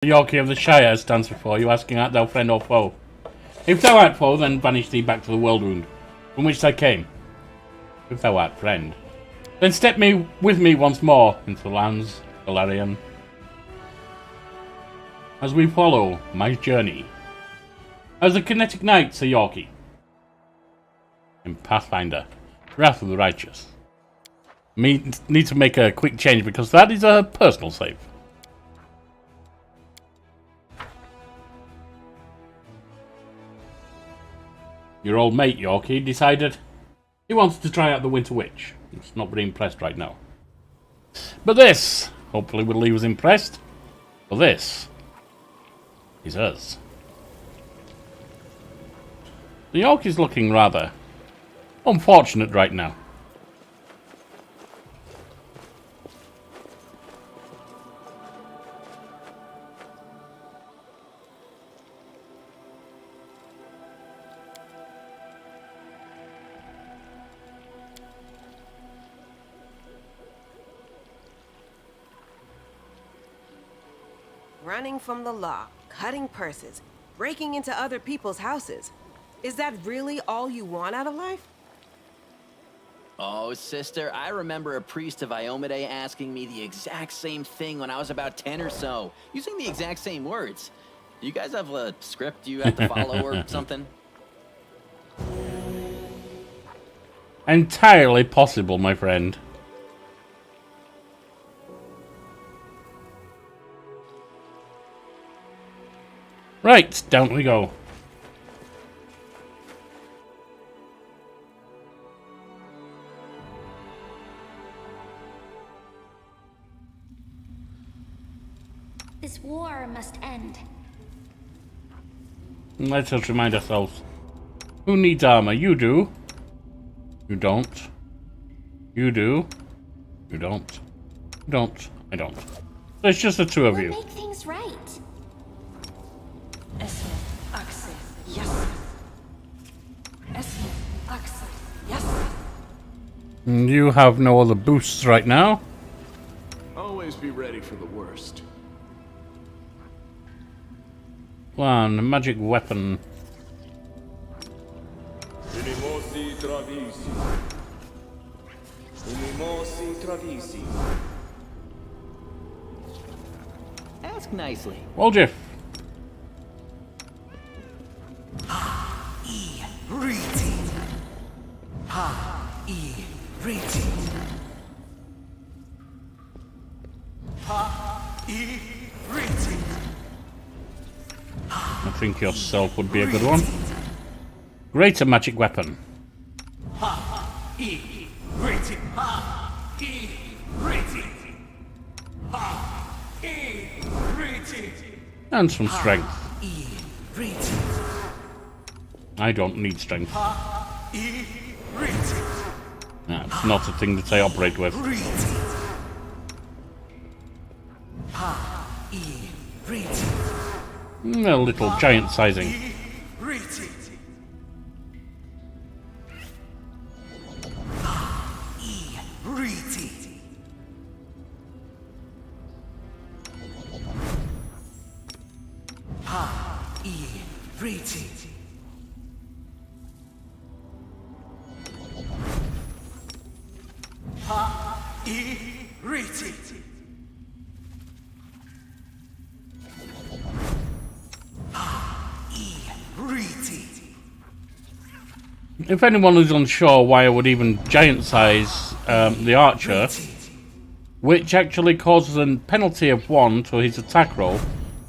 The Yorkie of the Shire stands before you, asking art thou friend or foe? If thou art foe, then banish thee back to the world wound, from which thou came. If thou art friend, then step with me once more into the lands, Golarian, as we follow my journey as a kinetic knight, Sir Yorkie, in Pathfinder, Wrath of the Righteous. Need to make a quick change because that is a personal save. Your old mate, Yorkie, decided he wanted to try out the Winter Witch. He's not very impressed right now. But this, hopefully, will leave us impressed. For this is us. The Yorkie's looking rather unfortunate right now. Running from the law, cutting purses, breaking into other people's houses. Is that really all you want out of life? Oh, sister, I remember a priest of Iomade asking me the exact same thing when I was about 10 or so, using the exact same words. Do you guys have a script you have to follow or something? Entirely possible, my friend. Right, down we go. This war must end. Let us remind ourselves. Who needs armor? You do. You don't. You do. You don't. You don't. I don't. So it's just the two of you. We'll make things right. You have no other boosts right now. Always be ready for the worst. One magic weapon. Ask nicely. Well, Jeff. I think yourself would be a good one. Greater magic weapon. And some strength. I don't need strength. That's not a thing that I operate with. A little giant sizing. If anyone is unsure why I would even giant size the archer, which actually causes a penalty of 1 to his attack roll,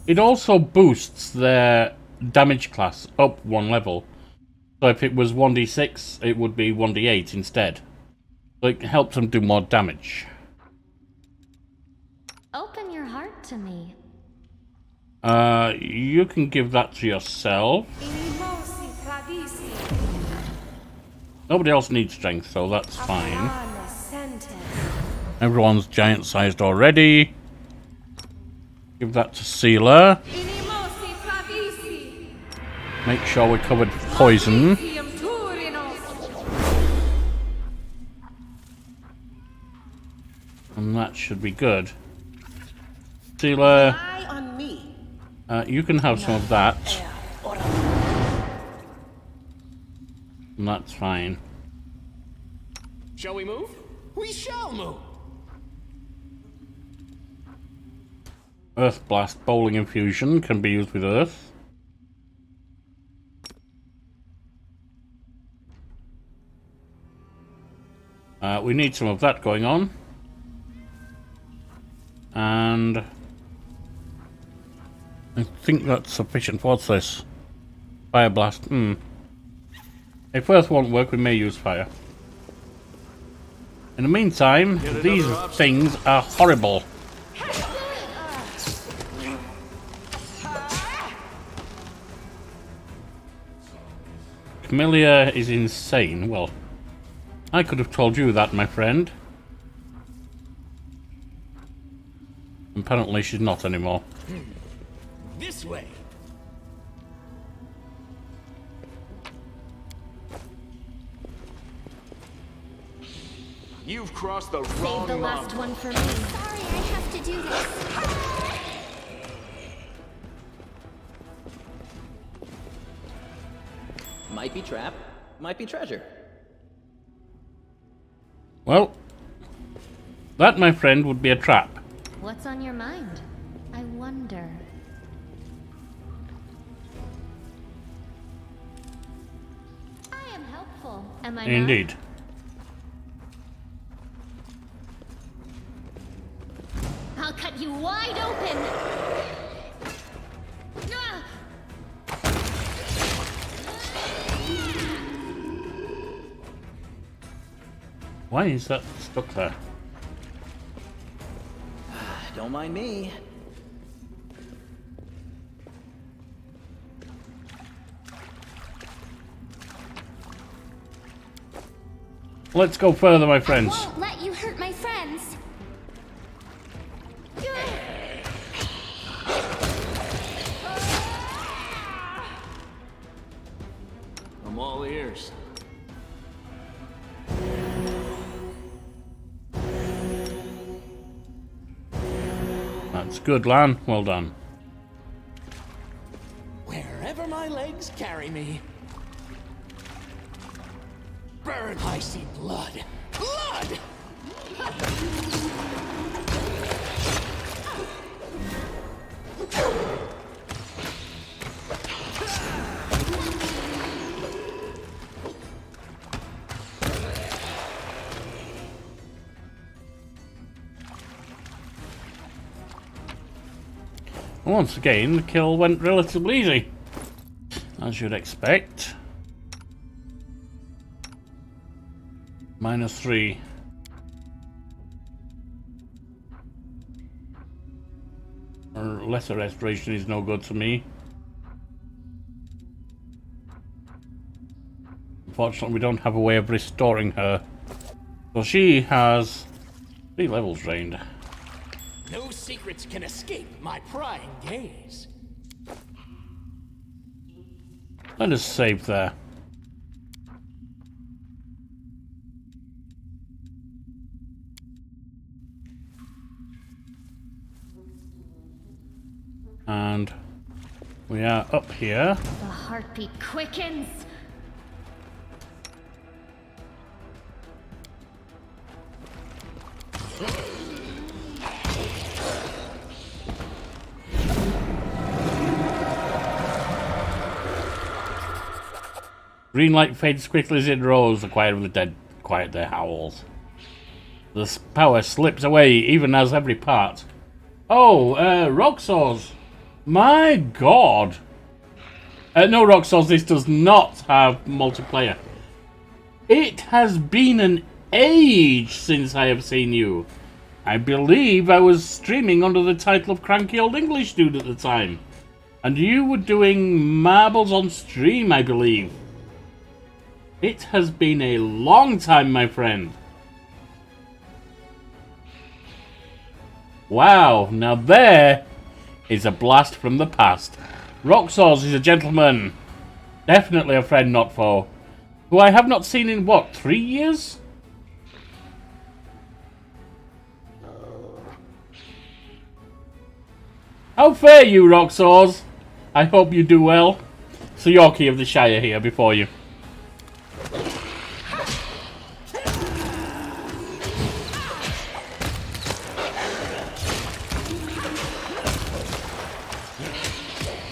it also boosts their damage class up 1 level. So if it was 1d6, it would be 1d8 instead. So it helps them do more damage. Open your heart to me. You can give that to yourself. Nobody else needs strength, so that's fine. Everyone's giant-sized already. Give that to Sealer. Make sure we're covered with poison. And that should be good. Sealer. Rely on me. You can have some of that. And that's fine. Shall we move? We shall move. Earth Blast Bowling Infusion can be used with Earth. We need some of that going on. And I think that's sufficient. What's this? Fire Blast. If Earth won't work, we may use Fire. In the meantime, these things are horrible. Camellia is insane. Well, I could have told you that, my friend. Apparently she's not anymore. This way. You've crossed the wrong Save the line. last one for me. Sorry, I have to do this. Might be trap, might be treasure. Well, that, my friend, would be a trap. What's on your mind? I wonder. I am helpful, am I not? Indeed. I'll cut you wide open! Ah! Why is that stuck there? Don't mind me. Let's go further, my friends. I won't let you hurt my friends. I'm all ears. That's good, Lan. Well done. Wherever my legs carry me. Burn! I see blood. Blood! Once again, the kill went relatively easy, as you'd expect. -3. Or lesser restoration is no good to me. Unfortunately, we don't have a way of restoring her. So she has 3 levels drained. No secrets can escape my prying gaze. Let us save there. And we are up here. The heartbeat quickens. Green light fades quickly as it rose. The quiet of the dead quiet their howls. The power slips away even as every part. Oh, Roxors. My god. No, Roxors, this does not have multiplayer. It has been an age since I have seen you. I believe I was streaming under the title of Cranky Old English Dude at the time. And you were doing marbles on stream, I believe. It has been a long time, my friend. Wow, now there is a blast from the past. Roxors is a gentleman. Definitely a friend, not foe. Who I have not seen in, what, 3 years? How fare you, Roxors? I hope you do well. So Yorkie of the Shire here before you.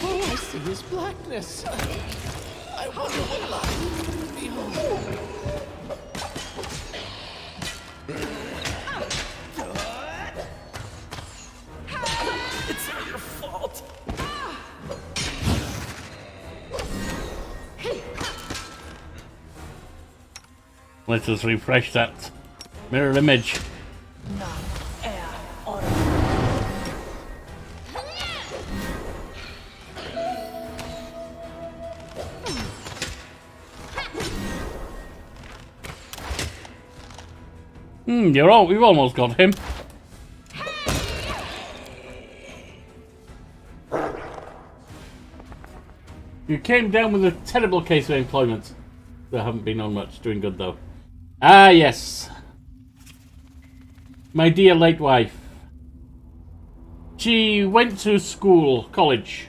Oh, I see his blackness. I wonder what lies behold. It's not your fault. Let us refresh that mirror image. We've almost got him. You came down with a terrible case of employment. There haven't been on much. Doing good though. Ah, yes. My dear late wife. She went to school, college,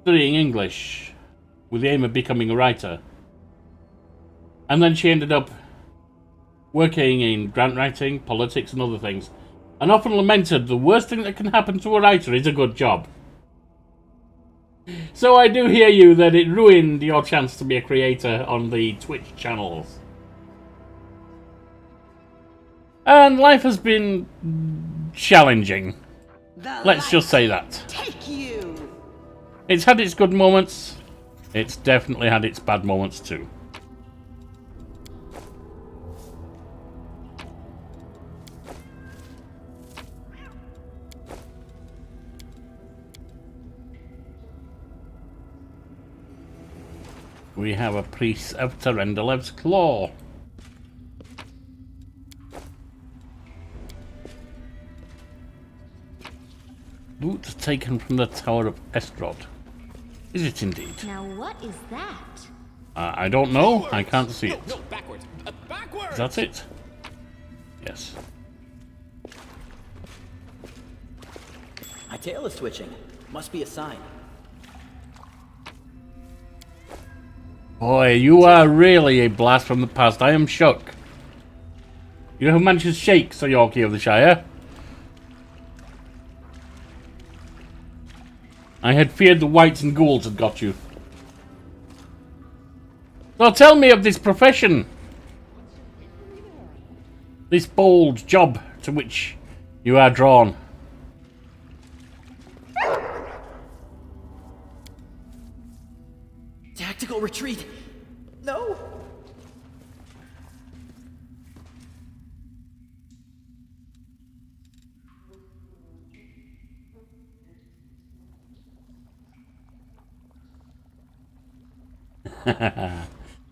studying English, with the aim of becoming a writer. And then she ended up working in grant writing, politics and other things, and often lamented the worst thing that can happen to a writer is a good job. So I do hear you that it ruined your chance to be a creator on the Twitch channels. And life has been challenging. Let's just say that. Take you. It's had its good moments. It's definitely had its bad moments too. We have a priest of Terendalev's Claw. Loot taken from the Tower of Estrod. Is it indeed? Now what is that? I don't know. I can't see it. No, backwards. Backwards. Is that it? Yes. My tail is twitching. Must be a sign. Boy, you are really a blast from the past. I am shook. You know who manages shake, Sir Yorkie of the Shire? I had feared the whites and ghouls had got you. So tell me of this profession. This bold job to which you are drawn. Tactical retreat. No.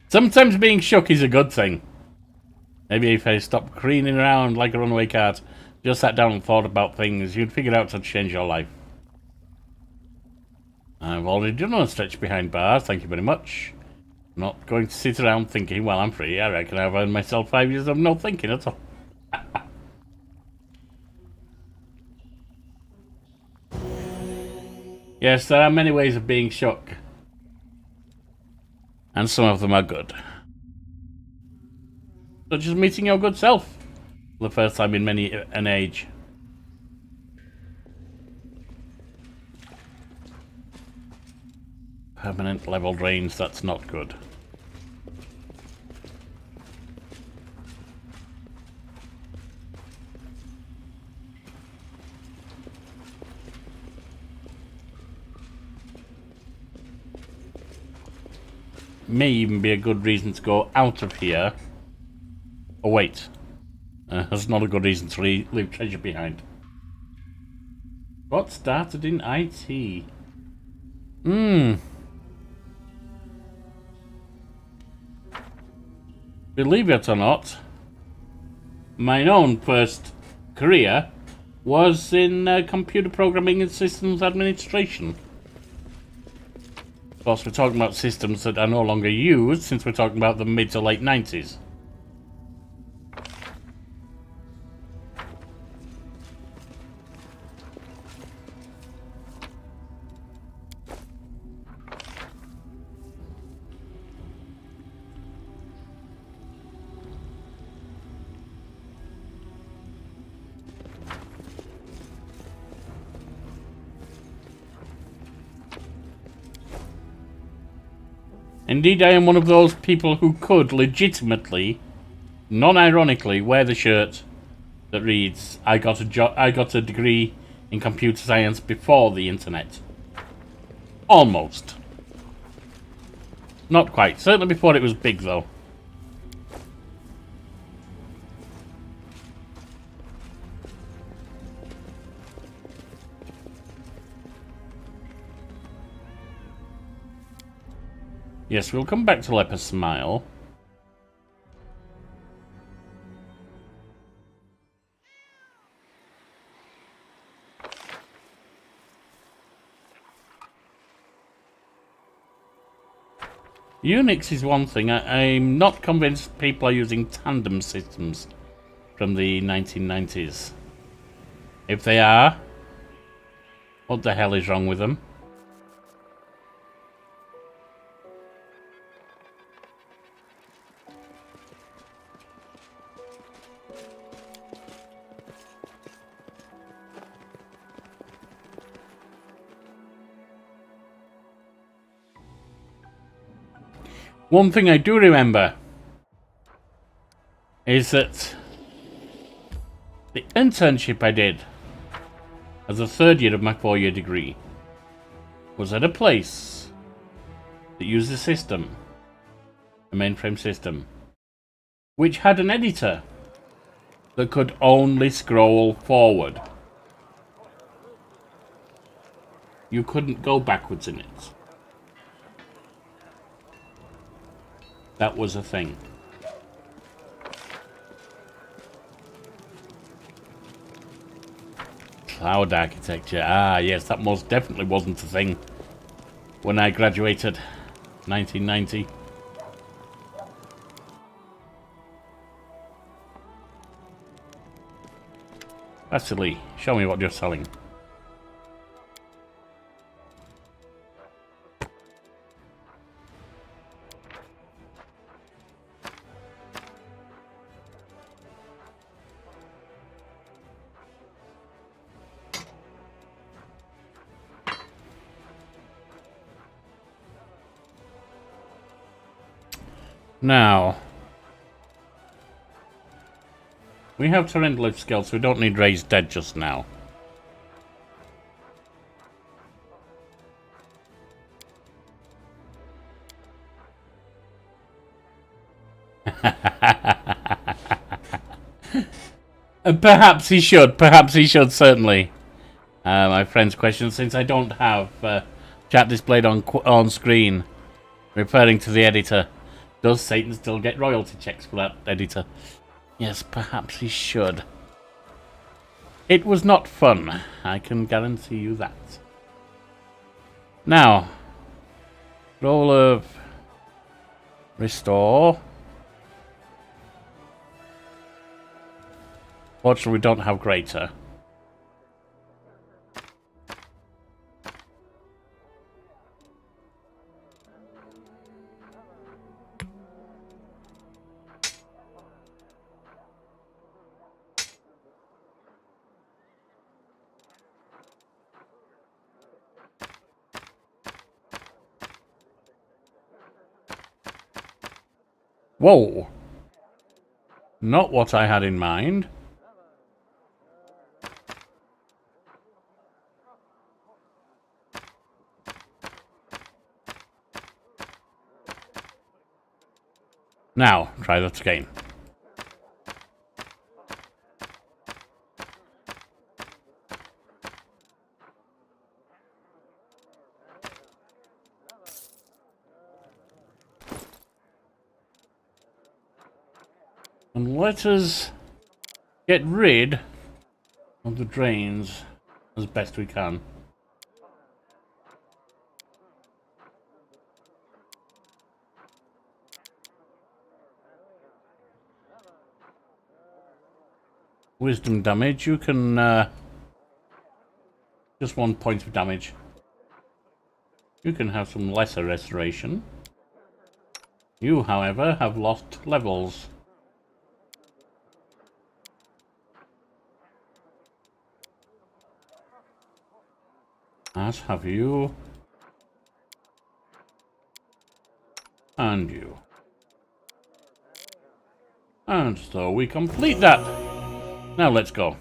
Sometimes being shook is a good thing. Maybe if I stopped careening around like a runaway cat, just sat down and thought about things, you'd figure out how to change your life. I've already done a stretch behind bars, thank you very much. I'm not going to sit around thinking, well, I'm free. I reckon I've earned myself 5 years of no thinking at all. Yes, there are many ways of being shook. And some of them are good. Such as meeting your good self for the first time in many an age. Permanent level drains, that's not good. May even be a good reason to go out of here. Oh wait, that's not a good reason to leave treasure behind. What started in IT? Believe it or not, my own first career was in computer programming and systems administration. Of course, we're talking about systems that are no longer used since we're talking about the mid to late 90s. Indeed, I am one of those people who could legitimately, non-ironically, wear the shirt that reads, I got a degree in computer science before the internet. Almost. Not quite. Certainly before it was big, though. Yes, we'll come back to Leper Smile. Unix is one thing. I'm not convinced people are using tandem systems from the 1990s. If they are, what the hell is wrong with them? One thing I do remember is that the internship I did as a third year of my 4-year degree was at a place that used a system, a mainframe system, which had an editor that could only scroll forward. You couldn't go backwards in it. That was a thing. Cloud architecture. Ah, yes, that most definitely wasn't a thing when I graduated, 1990. Vasily, show me what you're selling. Now, we have torrent lift skill, so we don't need raised dead just now. Perhaps he should, certainly. My friend's question, since I don't have chat displayed on screen, referring to the editor. Does Satan still get royalty checks for that editor? Yes, perhaps he should. It was not fun, I can guarantee you that. Now, roll of restore. Fortunately, we don't have greater. Whoa! Not what I had in mind. Now, try that again. And let us get rid of the drains as best we can. Wisdom damage, you can just 1 point of damage. You can have some lesser restoration. You, however, have lost levels. As have you. And you. And so we complete that. Now let's go.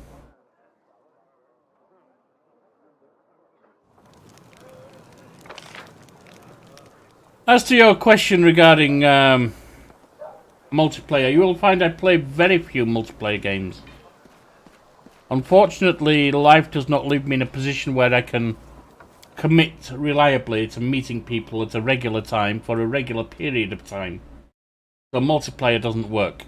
As to your question regarding multiplayer, you will find I play very few multiplayer games. Unfortunately, life does not leave me in a position where I can commit reliably to meeting people at a regular time for a regular period of time. So multiplayer doesn't work.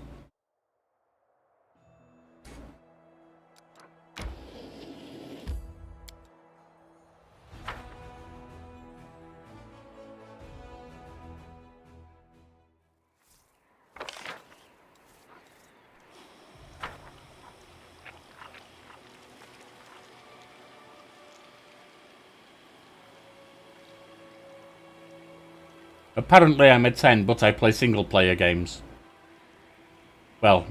Apparently I'm a 10, but I play single-player games. Well,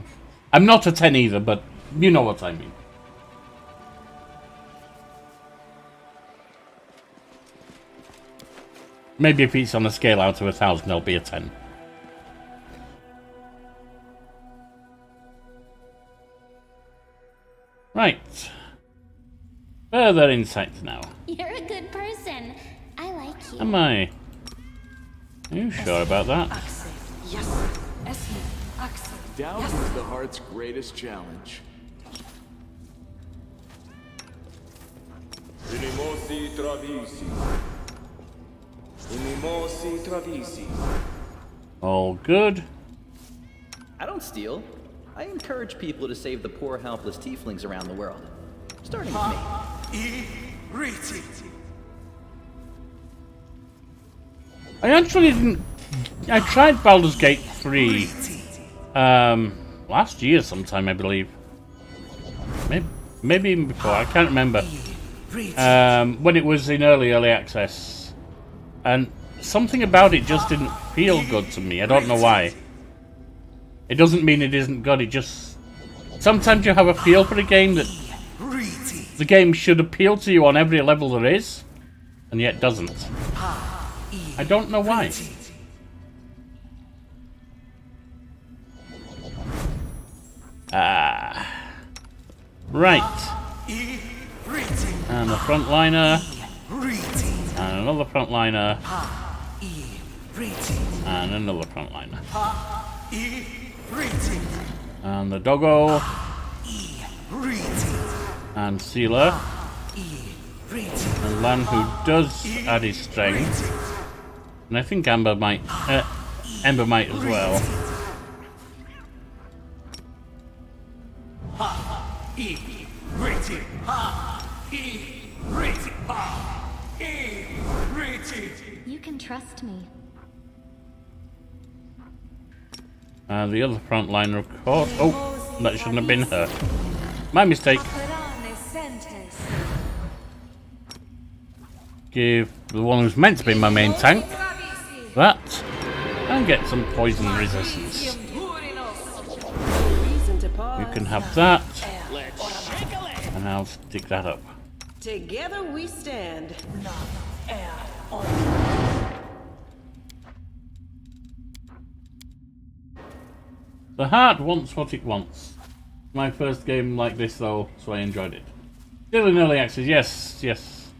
I'm not a 10 either, but you know what I mean. Maybe if it's on a scale out of 1,000, I'll be a 10. Right. Further insights now. You're a good person. I like you. Am I? Are you sure about that? Doubt is the heart's greatest challenge. Unimosi travisi. Unimosi travisi. All good. I don't steal. I encourage people to save the poor, helpless tieflings around the world. Starting with me. I actually didn't... I tried Baldur's Gate 3 last year sometime, I believe. Maybe even before, I can't remember. When it was in early access. And something about it just didn't feel good to me. I don't know why. It doesn't mean it isn't good, it just... Sometimes you have a feel for a game that the game should appeal to you on every level there is, and yet doesn't. I don't know why. Right. And a frontliner. And another frontliner. And another frontliner. And the doggo. And Sealer. And Lan, who does add his strength. And I think Ember might as well. You can trust me. And the other frontliner, of course. Oh, that shouldn't have been her. My mistake. Give the one who's meant to be my main tank that, and get some poison resistance. You can have that, and I'll stick that up. Together we stand. The heart wants what it wants. My first game like this though, so I enjoyed it. Still in early access, yes.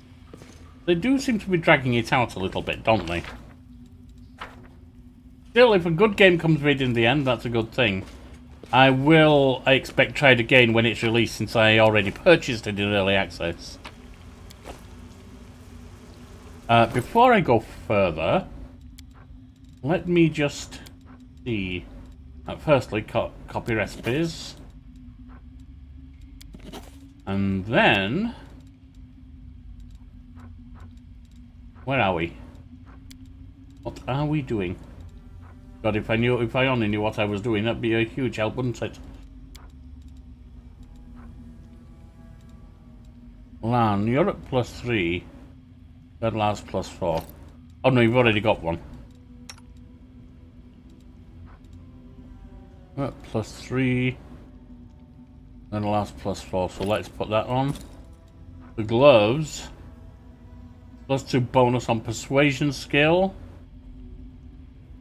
They do seem to be dragging it out a little bit, don't they? Still, if a good game comes of it in the end, that's a good thing. I expect, try it again when it's released, since I already purchased it in early access. Before I go further, let me just see. Firstly, copy recipes. And then... where are we? What are we doing? God, if I only knew what I was doing, that'd be a huge help, wouldn't it? Lan, you're at +3. That last +4. Oh no, you've already got one. We're at +3. Then the last +4, so let's put that on. The gloves. +2 bonus on persuasion skill.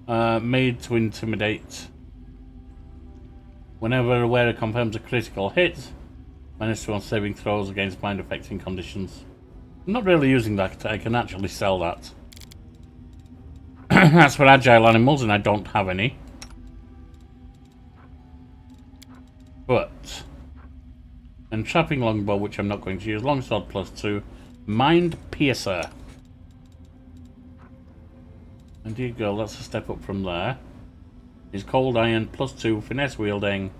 Made to intimidate. Whenever a wearer confirms a critical hit, -2 on saving throws against mind affecting conditions. I'm not really using that. I can actually sell that. That's for agile animals, and I don't have any. But entrapping longbow, which I'm not going to use. Longsword +2. Mind piercer. And here you go. That's a step up from there. Is cold iron +2 finesse wielding.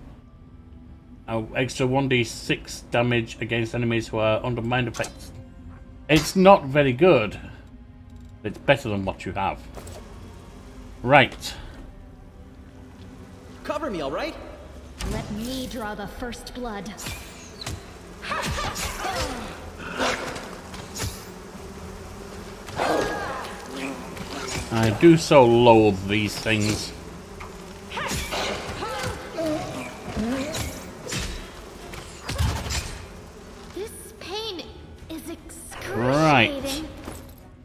Extra 1d6 damage against enemies who are under mind effects. It's not very good. It's better than what you have. Right. Cover me, all right? Let me draw the first blood. I do so loathe these things. This pain is excruciating. Right.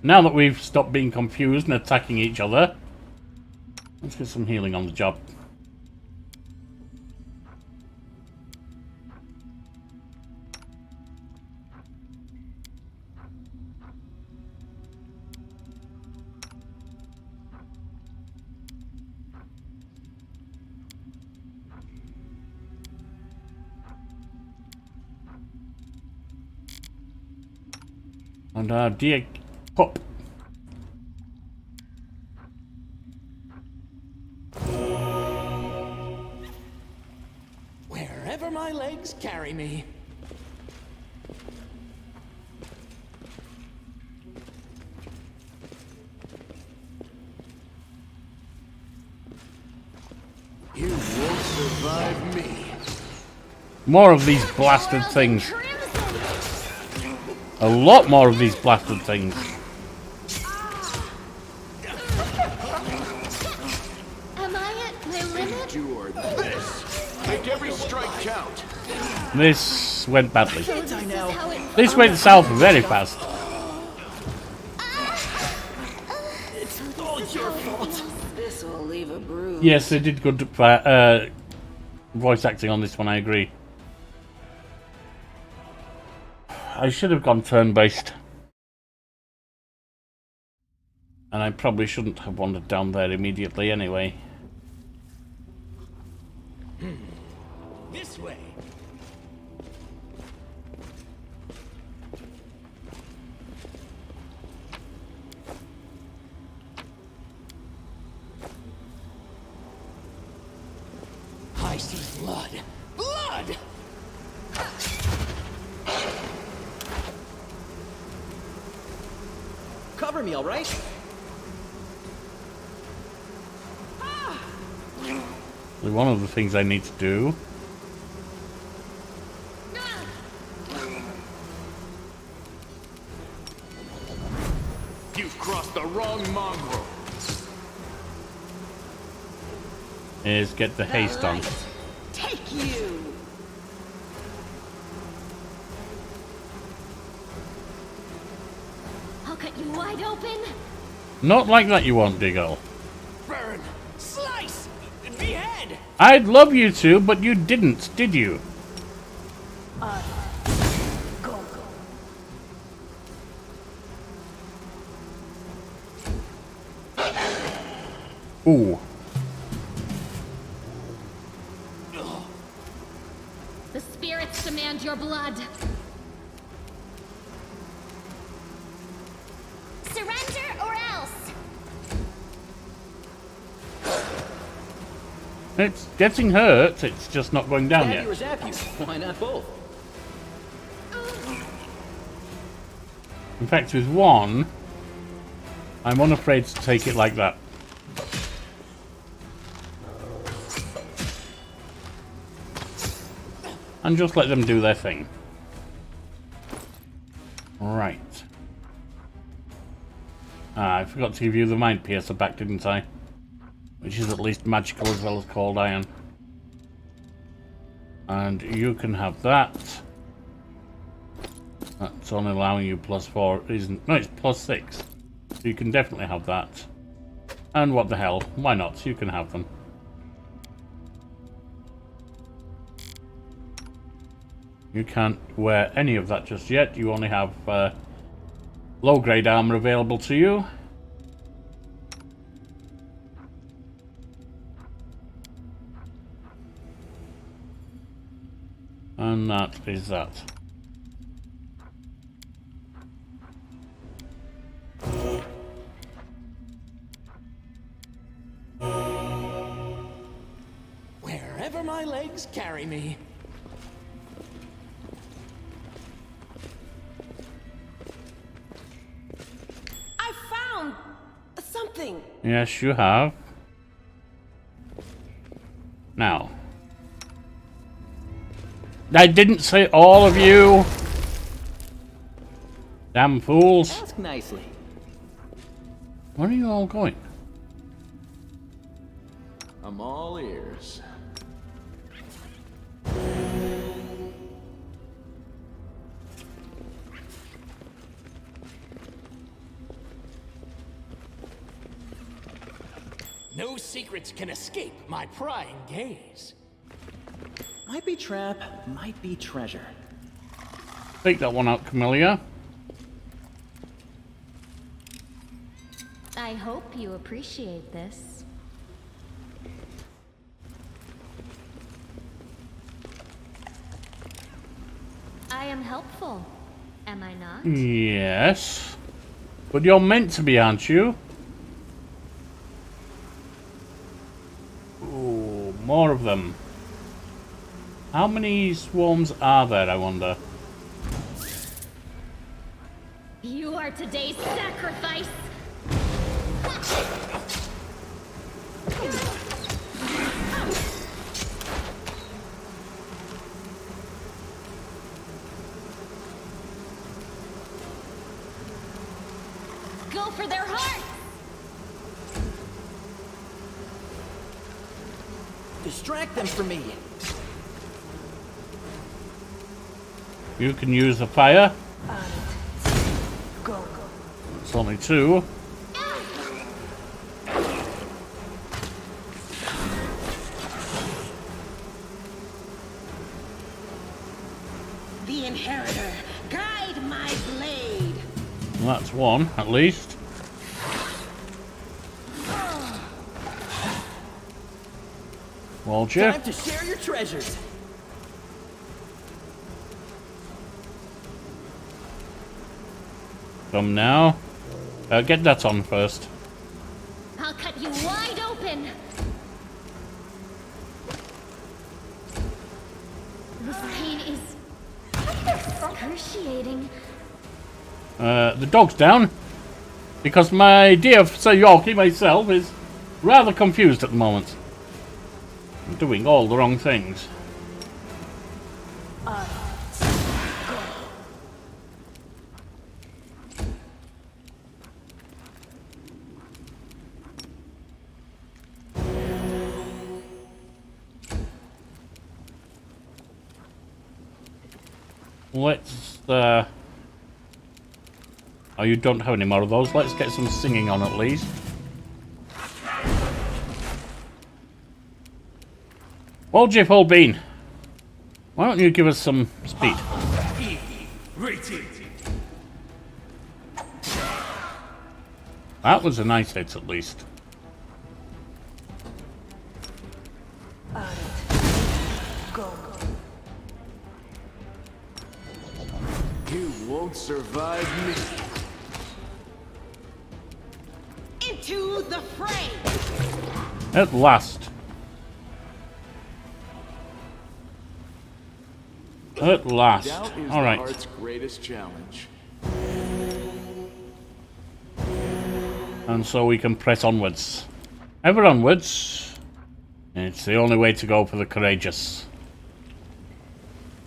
Now that we've stopped being confused and attacking each other, let's get some healing on the job. And our dear pup. Wherever my legs carry me. You won't survive me. More of these blasted things. A lot more of these blasted things. Am I at my limit? Endure this. Make every strike count. This went badly. This is how it This went south very fast. It's all your fault. This will leave a bruise. Yes, they did good voice acting on this one, I agree. I should have gone turn-based. And I probably shouldn't have wandered down there immediately anyway. This way. I see blood. Blood! Cover me, all right? One of the things I need to do. You've crossed the wrong mongrel. Is get the haste on. Take you. I'll cut you wide open. Not like that you won't, Diggle. Burn! Slice! Behead! I'd love you to, but you didn't, did you? Ooh. The spirits demand your blood. Surrender or else. It's getting hurt, it's just not going down Stab yet. you or zap you. Why not both? In fact, with one, I'm unafraid to take it like that. And just let them do their thing. Right. Ah, I forgot to give you the Mind Piercer back, didn't I? Which is at least magical as well as cold iron. And you can have that. That's only allowing you +4, isn't? No, it's +6. So you can definitely have that. And what the hell? Why not? You can have them. You can't wear any of that just yet. You only have low-grade armor available to you. And that is that. Wherever my legs carry me. I found something. Yes, you have. Now. I didn't say all of you. Damn fools. Ask nicely. Where are you all going? I'm all ears. No secrets can escape my prying gaze. Might be trap, might be treasure. Take that one out, Camellia. I hope you appreciate this. I am helpful, am I not? Yes. But you're meant to be, aren't you? Ooh, more of them. How many swarms are there, I wonder? You are today's sacrifice. Go for their hearts. Distract them from me. You can use the fire. Go. It's only two. The inheritor, guide my blade. Well, that's one, at least. Walled you. Time to share your treasures. Come now. Get that on first. I'll cut you wide open. This pain is excruciating. The dog's down. Because my dear Sir Yorkie, myself, is rather confused at the moment. I'm doing all the wrong things. Let's, oh, you don't have any more of those. Let's get some singing on at least. Well, Jiff Old Bean, why don't you give us some speed? That was a nice hit, at least. You won't survive me. Into the fray. At last. At last. Doubt is All the right. heart's greatest challenge. And so we can press onwards. Ever onwards. It's the only way to go for the courageous.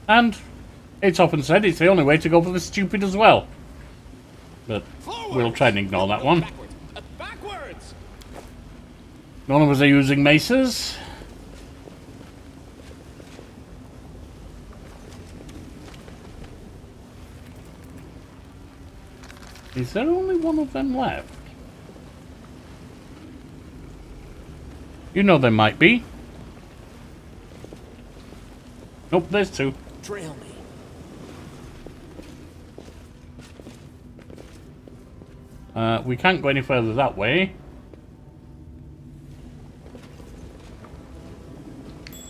And it's often said it's the only way to go for the stupid as well. But we'll try and ignore that one. Backwards. None of us are using maces. Is there only one of them left? You know there might be. Nope, there's two. Trail me. We can't go any further that way.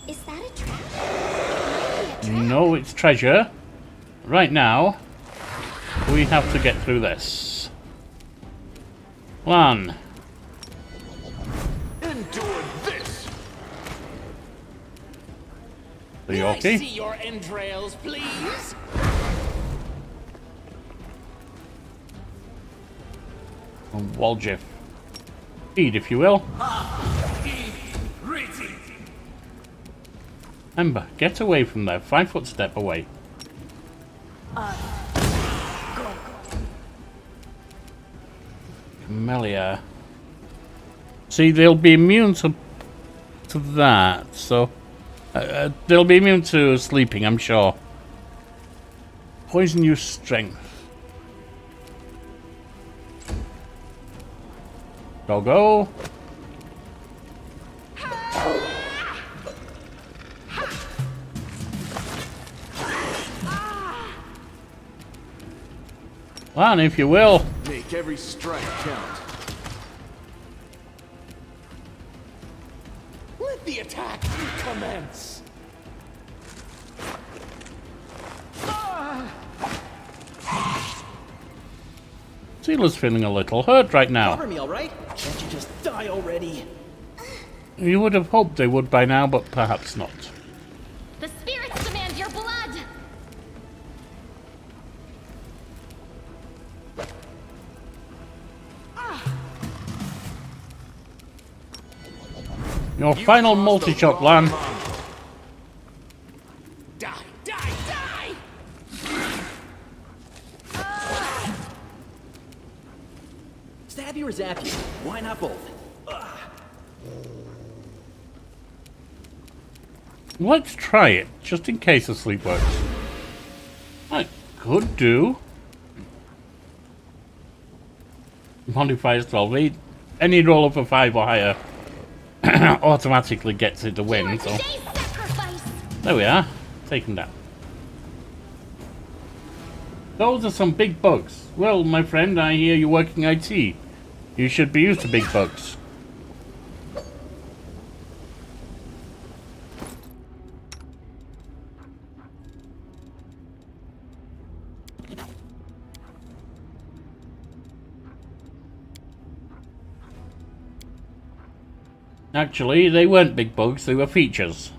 Is that a trap? No, it's treasure. Right now, we have to get through this. Plan. Endure this! The May I see Yorkie. your entrails, please? And Waljeff. Feed, if you will. Ember, get away from there. 5 foot step away. Camellia. See, they'll be immune to that, so they'll be immune to sleeping, I'm sure. Poison use strength. Go. Plan, if you will. Make every strike count. Let the attack commence. Sealer's feeling a little hurt right now. Cover me, all right? Can't you just die already? You would have hoped they would by now, but perhaps not. The spirits demand your blood. Your final multi-shot, Lan. Die, die, die! Stab you or zap you? Why not both? Let's try it, just in case the sleep works. I could do. Modifiers 12. Any roll of a 5 or higher automatically gets it to win, so... Today's sacrifice. There we are. Taken down. Those are some big bugs. Well, my friend, I hear you're working IT. You should be used to big bugs. Actually, they weren't big bugs, they were features.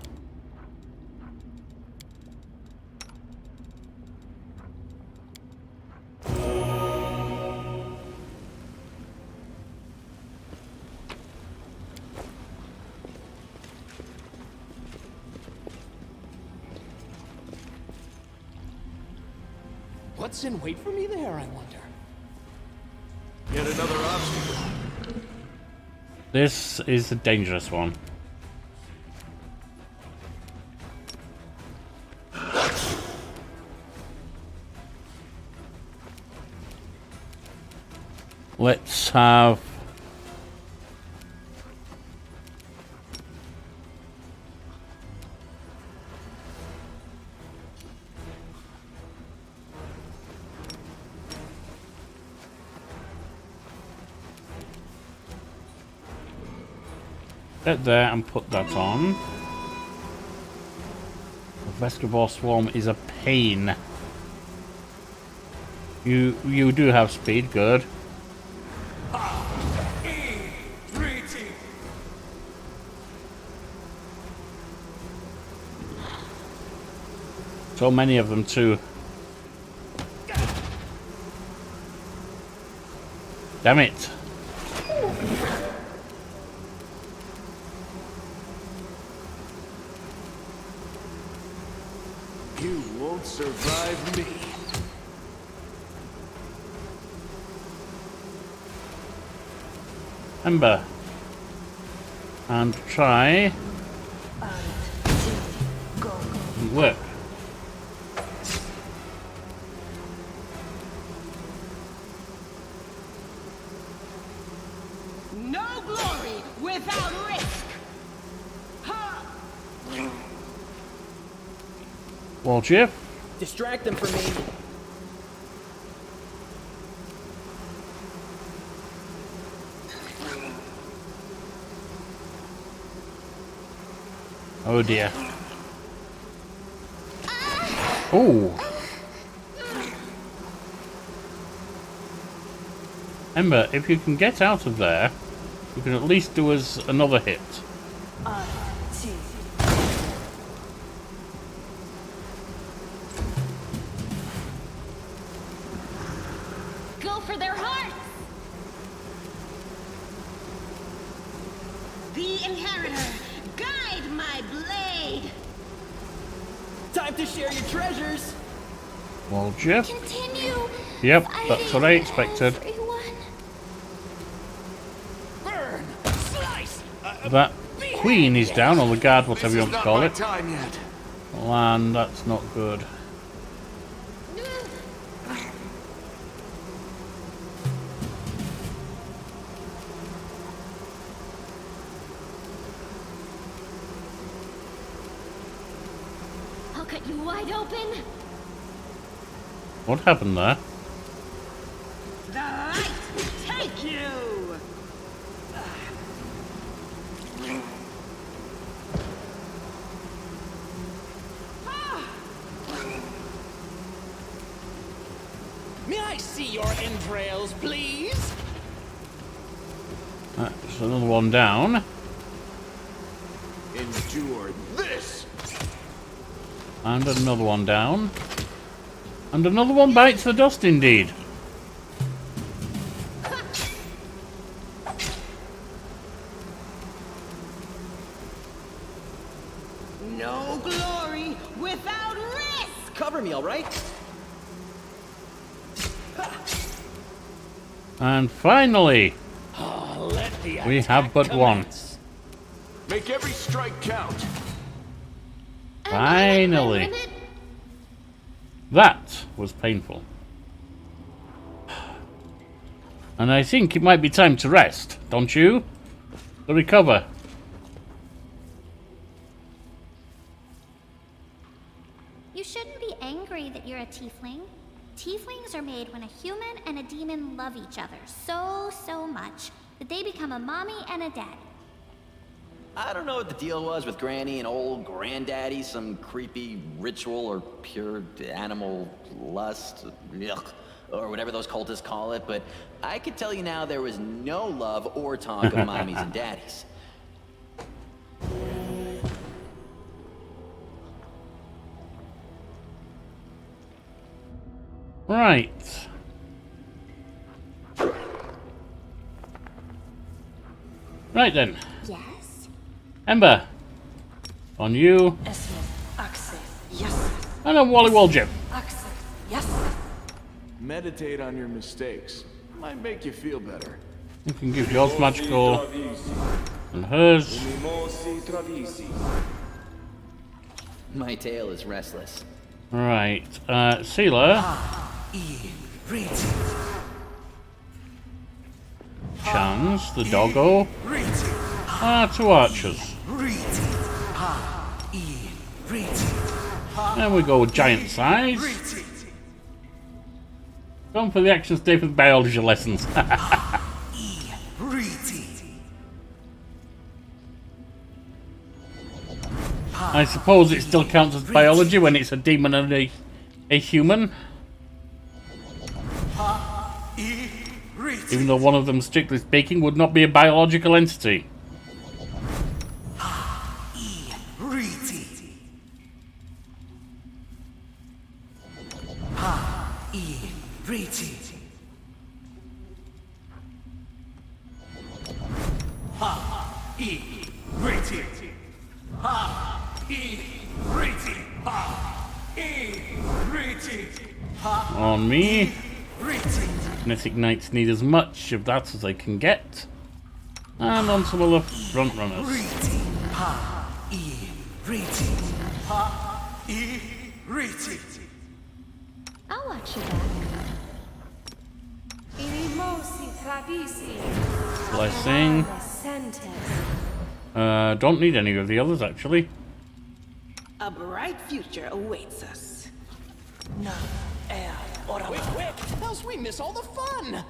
What's in wait for me there, I wonder? Yet another obstacle. This is a dangerous one. Let's have... Get there and put that on. The Vescavore Swarm is a pain. You do have speed, good. So many of them too. Damn it. You won't survive me. Ember. And try. Work. No glory without risk. Wall chip. Distract them from me. Oh dear. Oh. Ember, if you can get out of there, you can at least do us another hit. Go for their hearts! The Inheritor, guide my blade! Time to share your treasures. Wall chip. Continue! Yep, that's what I expected. Everyone. Burn! Slice! That queen is down, or the guard, whatever you This want is to not call my it. time yet. And that's not good. I'll cut you wide open. What happened there? The light take you! May I see your entrails, please? That's another one down. Endure this. And another one down. And another one bites the dust indeed. No glory without risk! Cover me, all right? And finally, Oh, let the we attack have but one. commence. Make every strike count. Finally. I'm in it. That was painful. And I think it might be time to rest, don't you? To recover. You shouldn't be angry that you're a tiefling. Tieflings are made when a human and a demon love each other so much that they become a mommy and a daddy. I don't know what the deal was with Granny and old Granddaddy, some creepy ritual or pure animal lust, yuck, or whatever those cultists call it, but I can tell you now there was no love or talk of mommies and daddies. Right. Right then. Yes? Ember. On you. Yes. And on Wally Waljib. Yes. Meditate on your mistakes. Might make you feel better. You can give yours magical. And hers. My tail is restless. Right. Sealer. Chance, the doggo. Two archers. There we go, giant size. Going for the action stay for the biology lessons. I suppose it still counts as biology when it's a demon and a human. Even though one of them, strictly speaking, would not be a biological entity. On me. Kinetic Knights need as much of that as I can get. And on some of the front runners. I'll watch you back. Blessing. Don't need any of the others actually. A bright future awaits us. Quick, else we miss all the fun!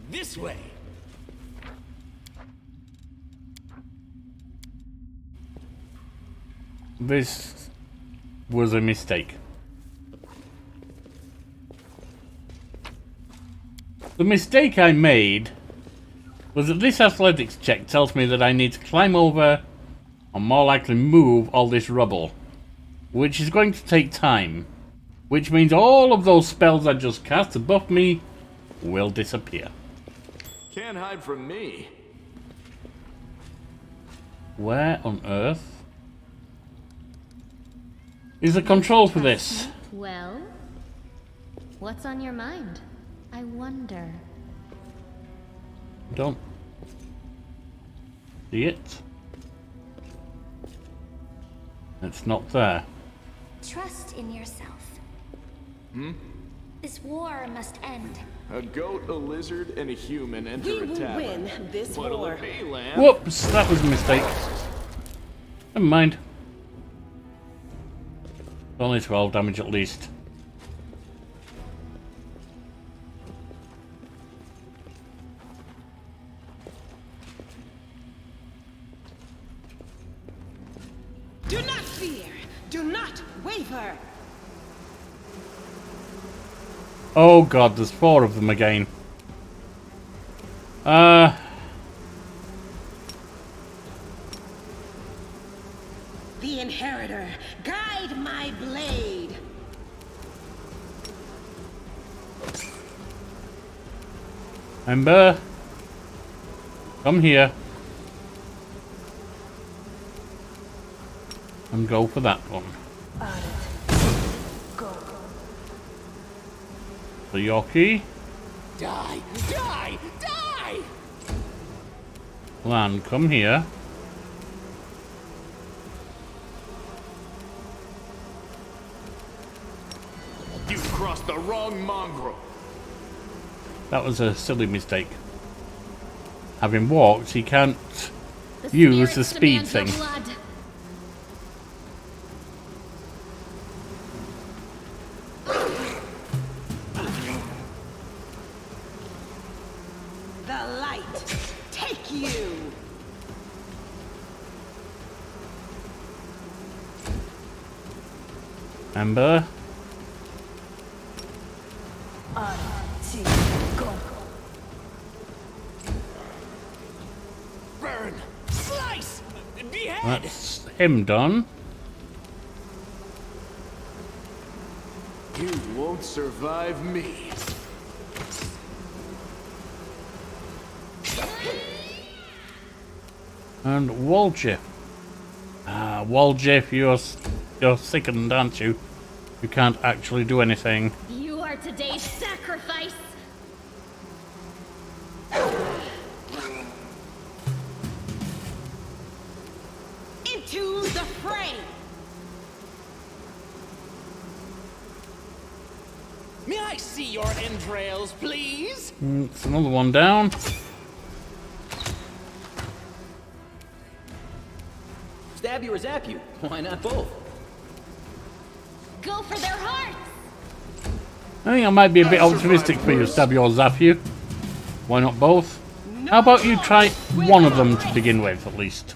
This way. This was a mistake. The mistake I made was that this athletics check tells me that I need to climb over, or more likely move, all this rubble, which is going to take time, which means all of those spells I just cast above me will disappear. Can't hide from me. Where on earth is the control for this? Well, what's on your mind? I wonder. Don't see it. It's not there. Trust in yourself. This war must end. A goat, a lizard, and a human enter We a will tavern. win this What'll war. it be, lamb? Whoops, that was a mistake. Never mind. Only 12 damage at least. Do not fear. Do not waver. Oh god, there's 4 of them again. The inheritor, guide my blade. Ember, come here. And go for that one. The Yorkie. Die! Die! Die! Lan, come here. You crossed the wrong mongrel. That was a silly mistake. Having walked, he can't The use the spirits speed demand thing. your blood. The light, take you. Ember. Burn! Slice! Behead! That's him done. You won't survive me. And Waljeff. Ah, Waljeff, you're sickened, aren't you? You can't actually do anything. You are today's sacrifice. Into the fray. May I see your entrails, please? It's another one down. Stab you or zap you? Why not both? Go for their hearts. I think I might be a bit optimistic for you, stab you or zap you. Why not both? How about you try one of them to begin with, at least?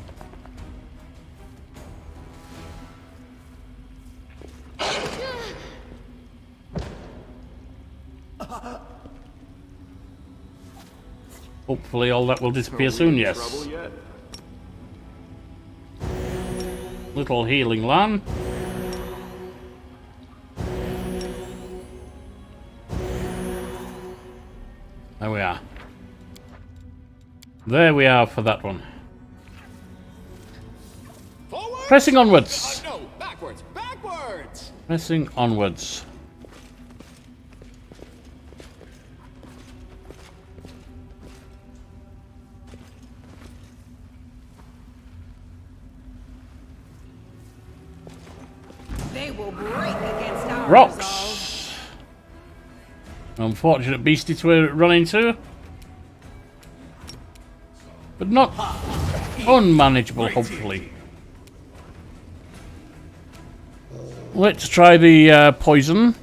Hopefully all that will disappear Are we soon, in yes. trouble yet? Little healing Lan. There we are. There we are for that one. Forward! Pressing onwards. No, backwards! Backwards! Pressing onwards. They will break against our resolve. Rocks. Unfortunate beastie to run into. But not unmanageable, hopefully. Let's try the poison.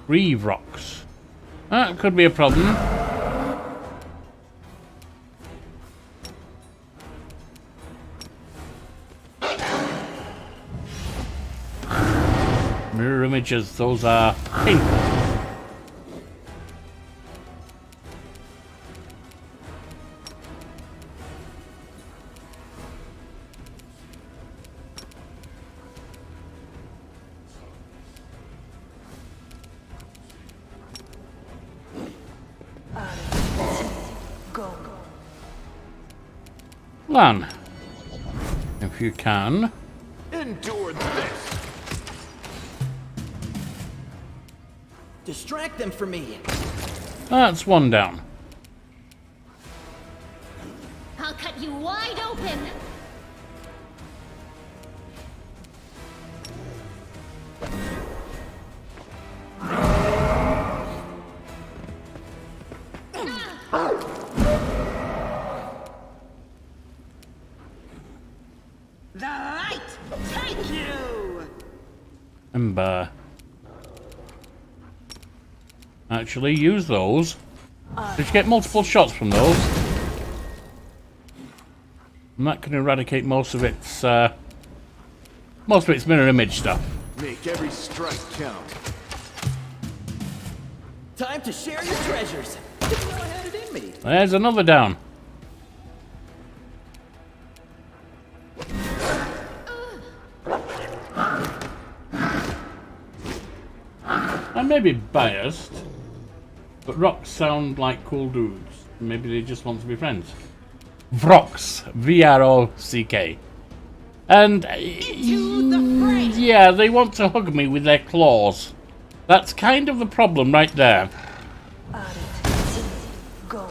Reeve rocks. That could be a problem. Mirror images, those are painful. Lan, if you can. Endure this. Distract them for me. That's one down. I'll cut you wide open. The light take you! Ember. Actually, use those. Did you get multiple shots from those? And that can eradicate most of its mirror image stuff. Make every strike count. Time to share your treasures. Didn't know I had it in me. There's another down. I may be biased, but rocks sound like cool dudes. Maybe they just want to be friends. Vrox. V-R-O-C-K. And yeah, they want to hug me with their claws. That's kind of the problem right there. Go.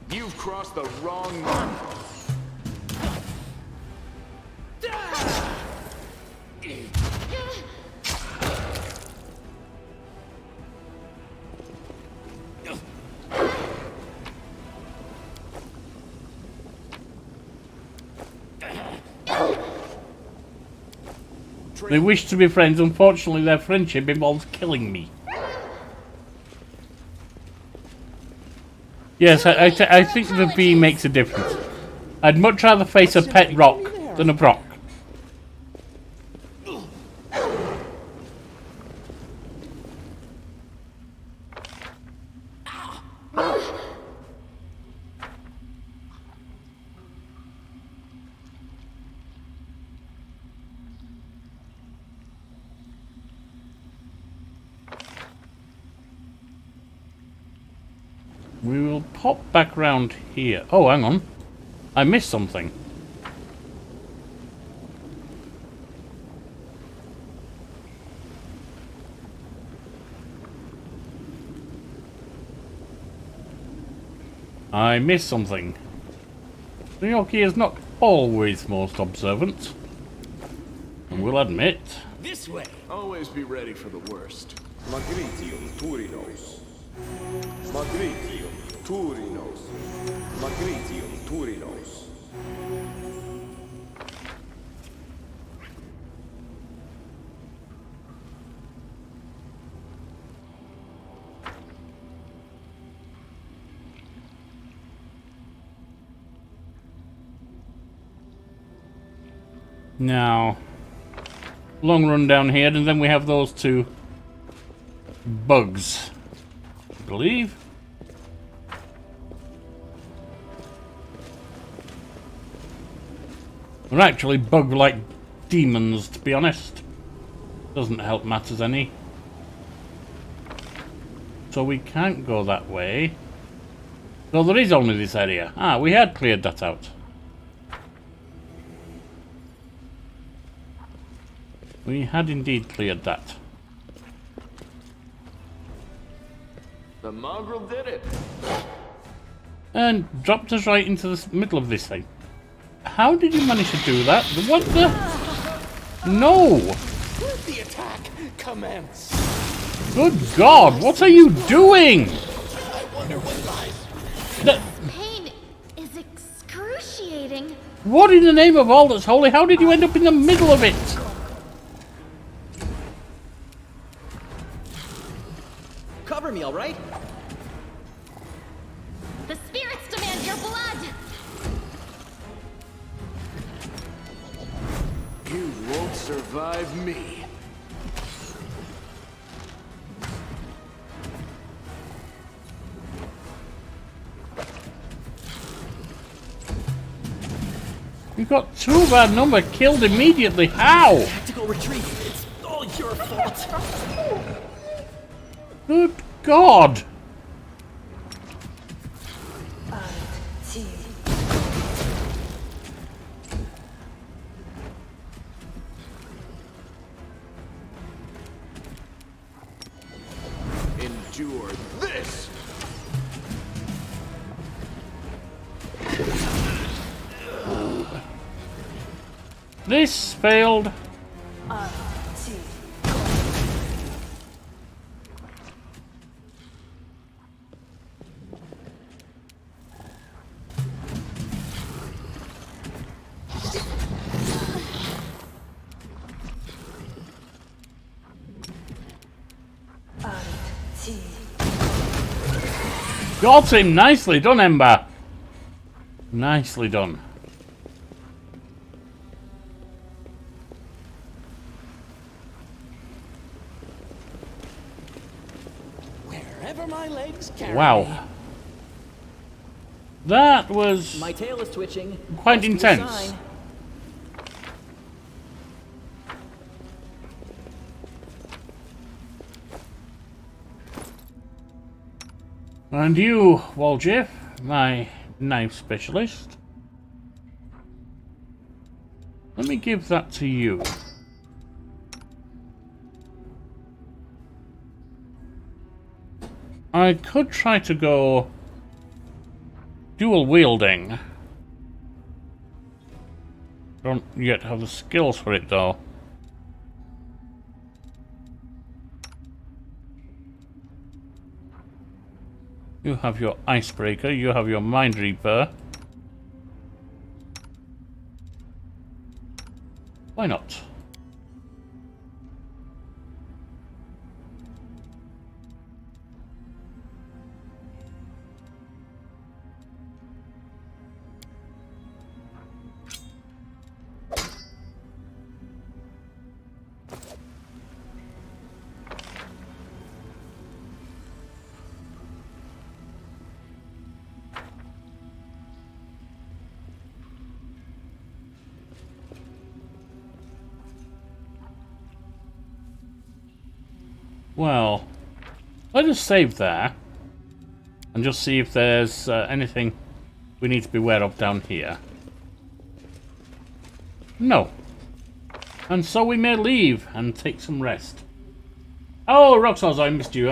You've crossed the wrong mark. They wish to be friends. Unfortunately, their friendship involves killing me. Yes, I think the V makes a difference. I'd much rather face a pet rock than a Brock. We will pop back round here. Oh, hang on. I missed something. I missed something. The Yorkie is not always most observant. And we'll admit. This way. Always be ready for the worst. Magritium Turinos. Magritium Turinos. Magritium Turinos. Now, long run down here, and then we have those two bugs, I believe. They're actually bug-like demons, to be honest. Doesn't help matters any. So we can't go that way. So there is only this area. Ah, we had cleared that out. We had indeed cleared that. The mongrel did it. And dropped us right into the middle of this thing. How did you manage to do that? What the? No! Let the attack commence. Good God, what are you doing? I wonder what lies. The- Pain is excruciating. What in the name of all that's holy? How did you end up in the middle of it? Cover me, all right? The spirits demand your blood. You won't survive me. You got two of our number killed immediately. How? Tactical retreat. It's all your fault. Good God. Endure this. This failed. Got him. Nicely done, Ember. Nicely done. Wherever my legs carry me. Wow. That was My tail is twitching. quite Must be a intense. sign. And you, Waljeff, my knife specialist. Let me give that to you. I could try to go dual wielding. Don't yet have the skills for it though. You have your icebreaker, you have your mind reaper. Why not? Well, let us save there and just see if there's anything we need to be aware of down here. No. And so we may leave and take some rest. Oh, Roxas, I missed you.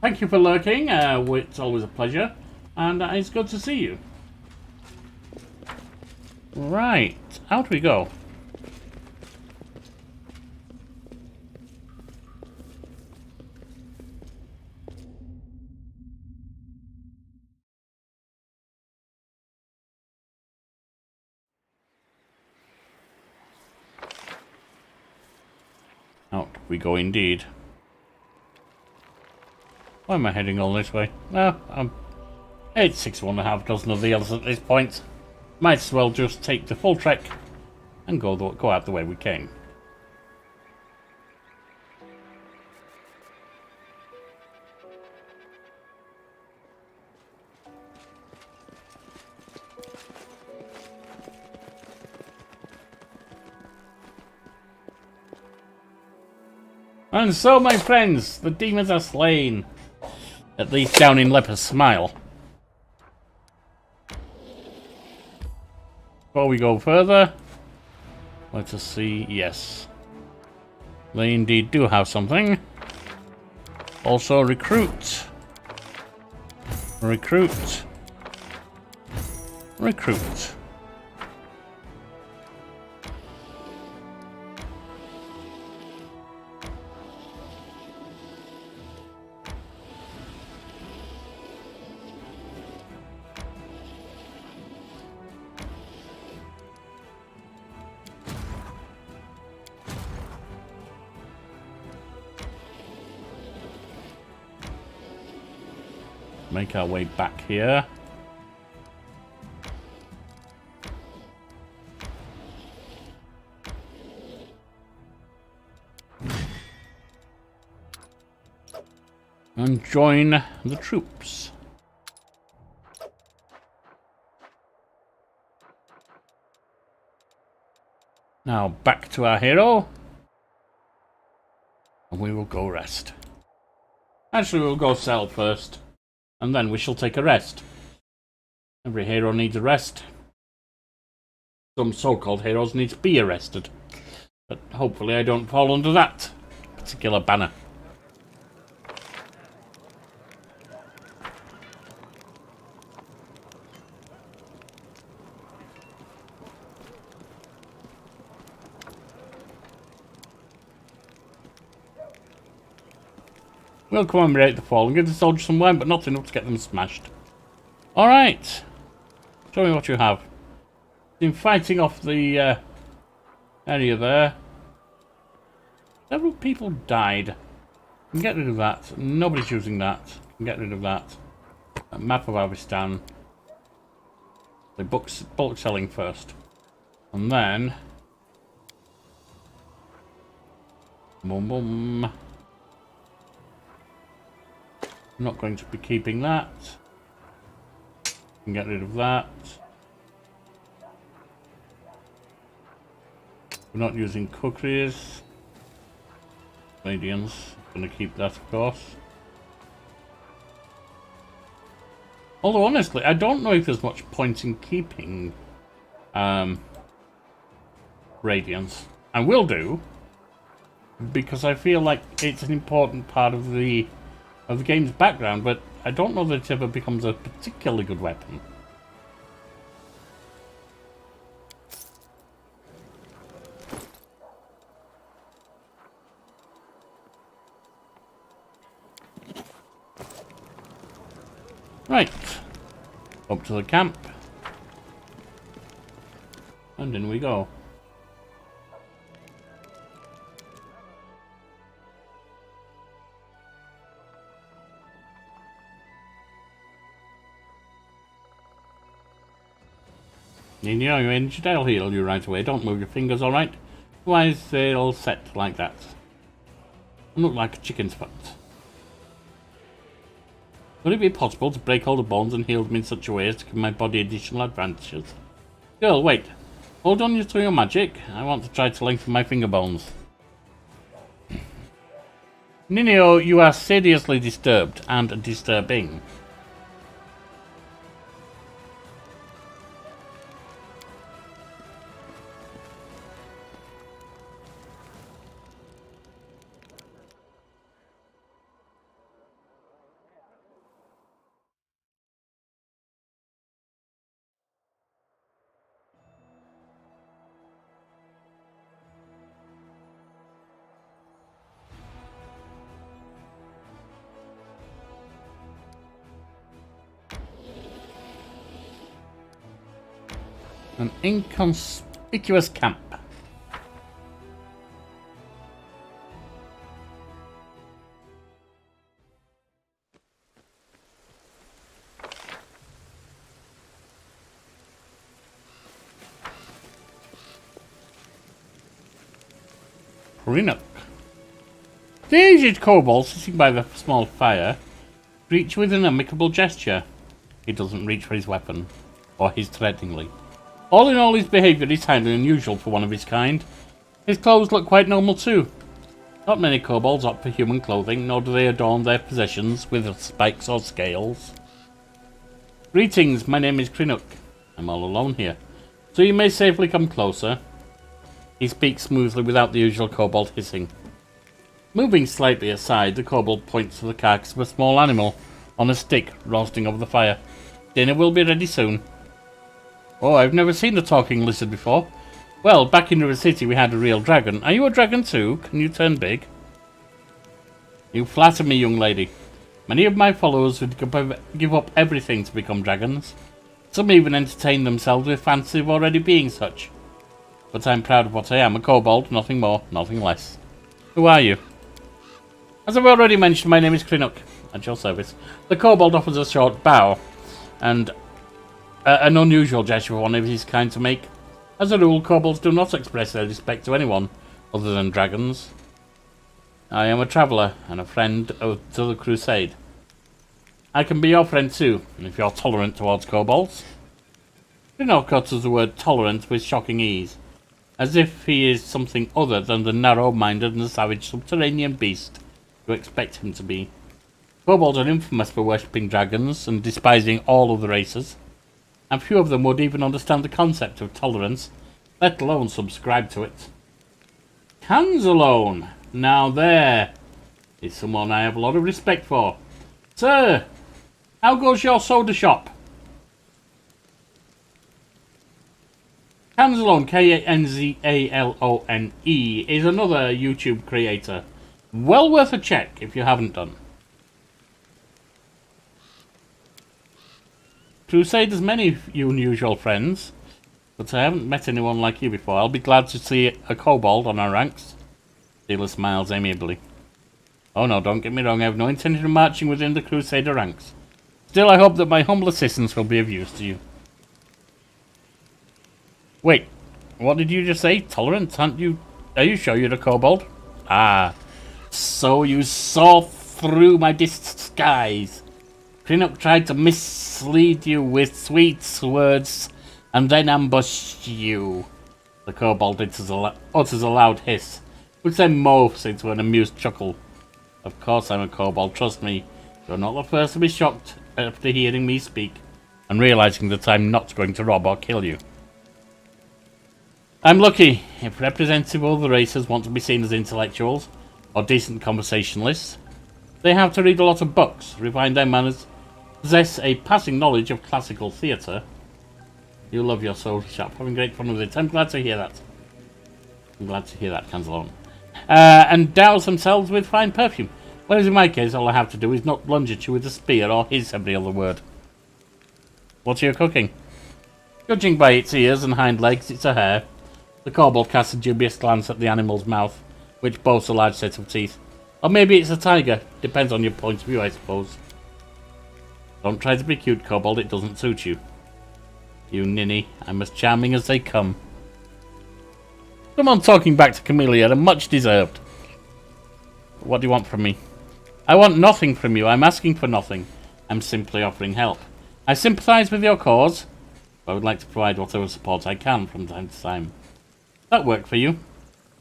Thank you for lurking. It's always a pleasure. And it's good to see you. Right. Out we go. Out we go indeed. Why am I heading all this way? No, it's 6.5 dozen of the others at this point. Might as well just take the full trek and go out the way we came. And so, my friends, the demons are slain. At least down in Leper's Smile. Before we go further, let us see. Yes, they indeed do have something. Also, recruit. Recruit. Recruit. Make our way back here. And join the troops. Now back to our hero. And we will go rest. Actually, we'll go sell first. And then we shall take a rest. Every hero needs a rest. Some so-called heroes need to be arrested. But hopefully I don't fall under that particular banner. We'll commemorate the fall and give the soldiers some wine, but not enough to get them smashed. Alright. Show me what you have. Been fighting off the area there. Several people died. Can get rid of that. Nobody's using that. Can get rid of that. A map of Avistan. The bulk selling first. And then... boom boom. I'm not going to be keeping that. Can get rid of that. We're not using cookeries. Radiance. Gonna keep that, of course. Although honestly, I don't know if there's much point in keeping Radiance. I will do, because I feel like it's an important part of the game's background, but I don't know that it ever becomes a particularly good weapon. Right, up to the camp, and in we go. You know you're injured, I'll heal you right away. Don't move your fingers, alright? Otherwise they'll set like that. And look like a chicken's foot. Would it be possible to break all the bones and heal them in such a way as to give my body additional advantages? Girl, wait. Hold on to your magic. I want to try to lengthen my finger bones. Ninio, you are seriously disturbed and disturbing. An inconspicuous camp. Krinook. The aged kobold sitting by the small fire greets you with an amicable gesture. He doesn't reach for his weapon, or hesitatingly. All in all, his behaviour is highly unusual for one of his kind. His clothes look quite normal too. Not many kobolds opt for human clothing, nor do they adorn their possessions with spikes or scales. Greetings, my name is Krinook. I'm all alone here, so you may safely come closer. He speaks smoothly without the usual kobold hissing. Moving slightly aside, the kobold points to the carcass of a small animal on a stick roasting over the fire. Dinner will be ready soon. Oh, I've never seen a talking lizard before. Well, back in River City we had a real dragon. Are you a dragon too? Can you turn big? You flatter me, young lady. Many of my followers would give up everything to become dragons. Some even entertain themselves with fancy of already being such. But I'm proud of what I am, a kobold, nothing more, nothing less. Who are you? As I've already mentioned, my name is Krinook. At your service. The kobold offers a short bow, and an unusual gesture for one of his kind to make. As a rule, kobolds do not express their respect to anyone other than dragons. I am a traveller and a friend to the crusade. I can be your friend too, if you're tolerant towards kobolds. Pinocchio utters the word tolerant with shocking ease, as if he is something other than the narrow-minded and savage subterranean beast you expect him to be. Kobolds are infamous for worshipping dragons and despising all other races, and few of them would even understand the concept of tolerance, let alone subscribe to it. Canzalone! Now there is someone I have a lot of respect for. Sir, how goes your soda shop? Canzalone, Kanzalone, is another YouTube creator. Well worth a check if you haven't done. Crusade has many unusual friends, but I haven't met anyone like you before. I'll be glad to see a kobold on our ranks. Dealer smiles amiably. Oh no, don't get me wrong, I have no intention of marching within the Crusader ranks. Still, I hope that my humble assistance will be of use to you. Wait, what did you just say? Tolerant? Are you sure you're a kobold? Ah, so you saw through my disguise. Pinocchio tried to mislead you with sweet words and then ambushed you. The kobold utters a loud hiss, which then morphs into an amused chuckle. Of course I'm a kobold, trust me. You're not the first to be shocked after hearing me speak and realizing that I'm not going to rob or kill you. I'm lucky. If representatives of the races want to be seen as intellectuals or decent conversationalists, they have to read a lot of books, refine their manners, possess a passing knowledge of classical theatre. You love your soul shop, having great fun with it. I'm glad to hear that. I'm glad to hear that, Canzalone. And douse themselves with fine perfume. Whereas in my case, all I have to do is not lunge at you with a spear or hiss every other word. What are you cooking? Judging by its ears and hind legs, it's a hare. The kobold casts a dubious glance at the animal's mouth, which boasts a large set of teeth. Or maybe it's a tiger. Depends on your point of view, I suppose. Don't try to be cute, kobold. It doesn't suit you. You ninny. I'm as charming as they come. Someone talking back to Camellia, and much deserved. What do you want from me? I want nothing from you. I'm asking for nothing. I'm simply offering help. I sympathise with your cause, but I would like to provide whatever support I can from time to time. That work for you?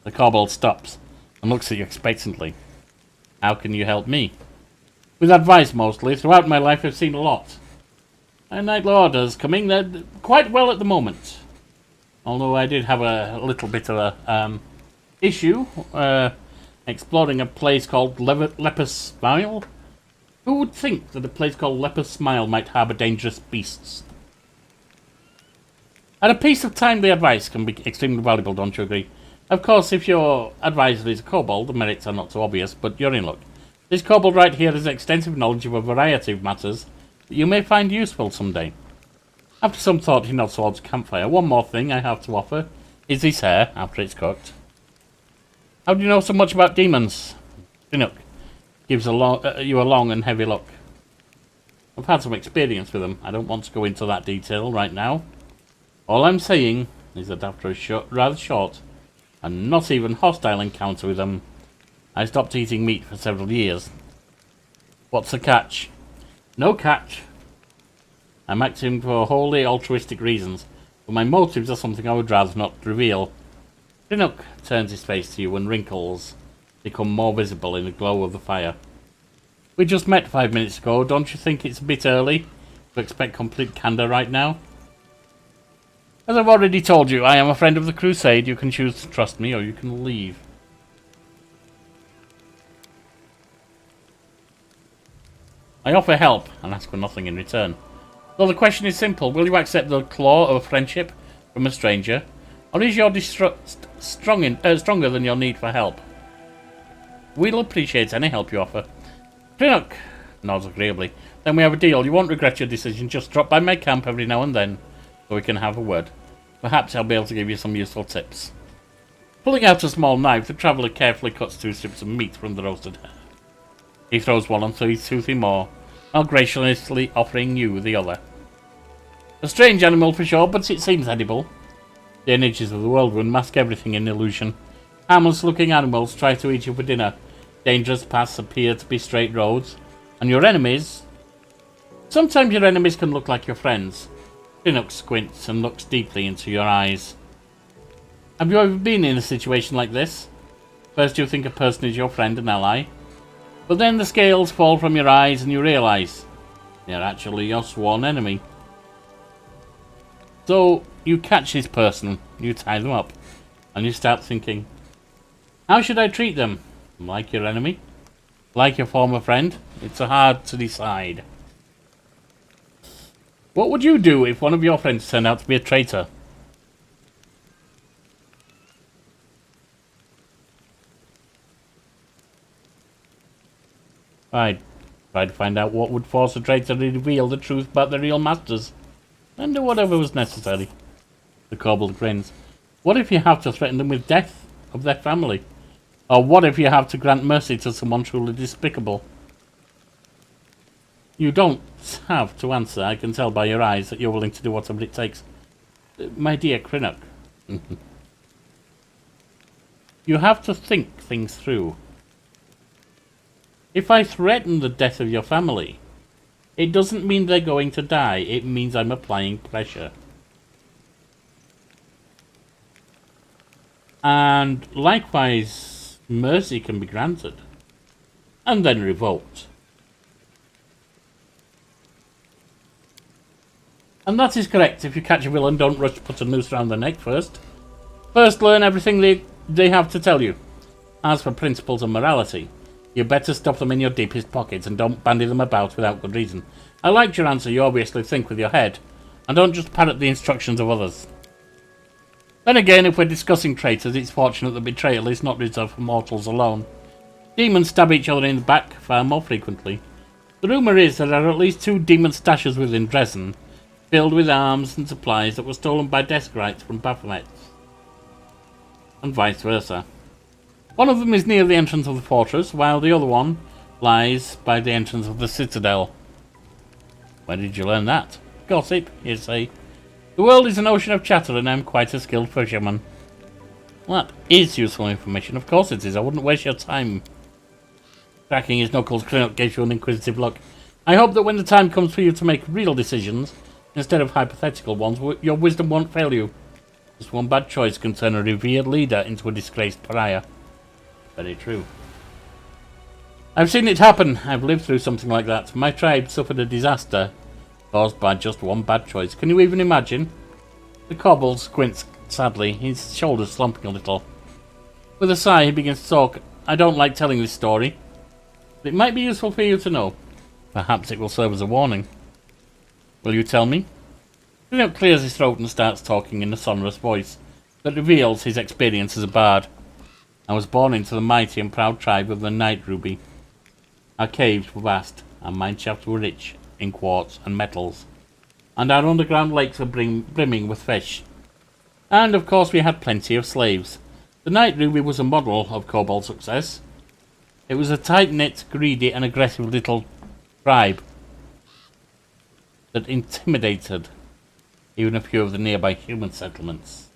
The kobold stops and looks at you expectantly. How can you help me? With advice, mostly. Throughout my life, I've seen a lot. My knightly orders coming. They're quite well at the moment. Although I did have a little bit of a issue exploring a place called Leper Smile. Who would think that a place called Leper Smile might harbour dangerous beasts? And a piece of timely advice can be extremely valuable, don't you agree? Of course, if your advisor is a kobold, the merits are not so obvious, but you're in luck. This kobold right here has extensive knowledge of a variety of matters that you may find useful someday. After some thought, he nods towards the campfire. One more thing I have to offer is this hare, after it's cooked. How do you know so much about demons? Pinocchio gives you a long and heavy look. I've had some experience with them. I don't want to go into that detail right now. All I'm saying is that after a rather short and not even hostile encounter with them, I stopped eating meat for several years. What's the catch? No catch. I'm acting for wholly altruistic reasons, but my motives are something I would rather not reveal. Pinocchio turns his face to you and wrinkles become more visible in the glow of the fire. We just met 5 minutes ago. Don't you think it's a bit early to expect complete candour right now? As I've already told you, I am a friend of the Crusade. You can choose to trust me or you can leave. I offer help and ask for nothing in return. So the question is simple. Will you accept the claw of friendship from a stranger? Or is your distrust stronger than your need for help? We'll appreciate any help you offer. Pinocchio nods agreeably. Then we have a deal. You won't regret your decision. Just drop by my camp every now and then so we can have a word. Perhaps I'll be able to give you some useful tips. Pulling out a small knife, the traveller carefully cuts 2 strips of meat from the roasted hare. He throws one onto his toothy maw, while graciously offering you the other. A strange animal for sure, but it seems edible. The energies of the whirlwind mask everything in illusion. Harmless-looking animals try to eat you for dinner. Dangerous paths appear to be straight roads. And your enemies... Sometimes your enemies can look like your friends. Chinook squints and looks deeply into your eyes. Have you ever been in a situation like this? First you think a person is your friend and ally, but then the scales fall from your eyes and you realise they're actually your sworn enemy. So you catch this person, you tie them up, and you start thinking, how should I treat them? Like your enemy? Like your former friend? It's hard to decide. What would you do if one of your friends turned out to be a traitor? I'd try to find out what would force a traitor to reveal the truth about their real masters, and do whatever was necessary. The kobold grins. What if you have to threaten them with death of their family? Or what if you have to grant mercy to someone truly despicable? You don't have to answer. I can tell by your eyes that you're willing to do whatever it takes. My dear Crinnock. You have to think things through. If I threaten the death of your family, it doesn't mean they're going to die. It means I'm applying pressure. And likewise, mercy can be granted and then revoked. And that is correct. If you catch a villain, don't rush to put a noose around their neck first. First, learn everything they have to tell you. As for principles and morality, you better stuff them in your deepest pockets and don't bandy them about without good reason. I liked your answer. You obviously think with your head, and don't just parrot the instructions of others. Then again, if we're discussing traitors, it's fortunate that betrayal is not reserved for mortals alone. Demons stab each other in the back far more frequently. The rumour is there are at least 2 demon stashes within Dresden, filled with arms and supplies that were stolen by Deskrites from Baphomet, and vice versa. One of them is near the entrance of the fortress, while the other one lies by the entrance of the citadel. Where did you learn that? Gossip, you say. The world is an ocean of chatter, and I'm quite a skilled fisherman. Well, that is useful information. Of course it is. I wouldn't waste your time. Cracking his knuckles, Crinnock gives you an inquisitive look. I hope that when the time comes for you to make real decisions, instead of hypothetical ones, your wisdom won't fail you. Just one bad choice can turn a revered leader into a disgraced pariah. Very true. I've seen it happen. I've lived through something like that. My tribe suffered a disaster caused by just one bad choice. Can you even imagine? The kobold squints sadly, his shoulders slumping a little. With a sigh, he begins to talk. I don't like telling this story, but it might be useful for you to know. Perhaps it will serve as a warning. Will you tell me? Crinnock clears his throat and starts talking in a sonorous voice that reveals his experience as a bard. I was born into the mighty and proud tribe of the Night Ruby. Our caves were vast, our mineshafts were rich in quartz and metals, and our underground lakes were brimming with fish. And of course we had plenty of slaves. The Night Ruby was a model of kobold success. It was a tight-knit, greedy and aggressive little tribe that intimidated even a few of the nearby human settlements.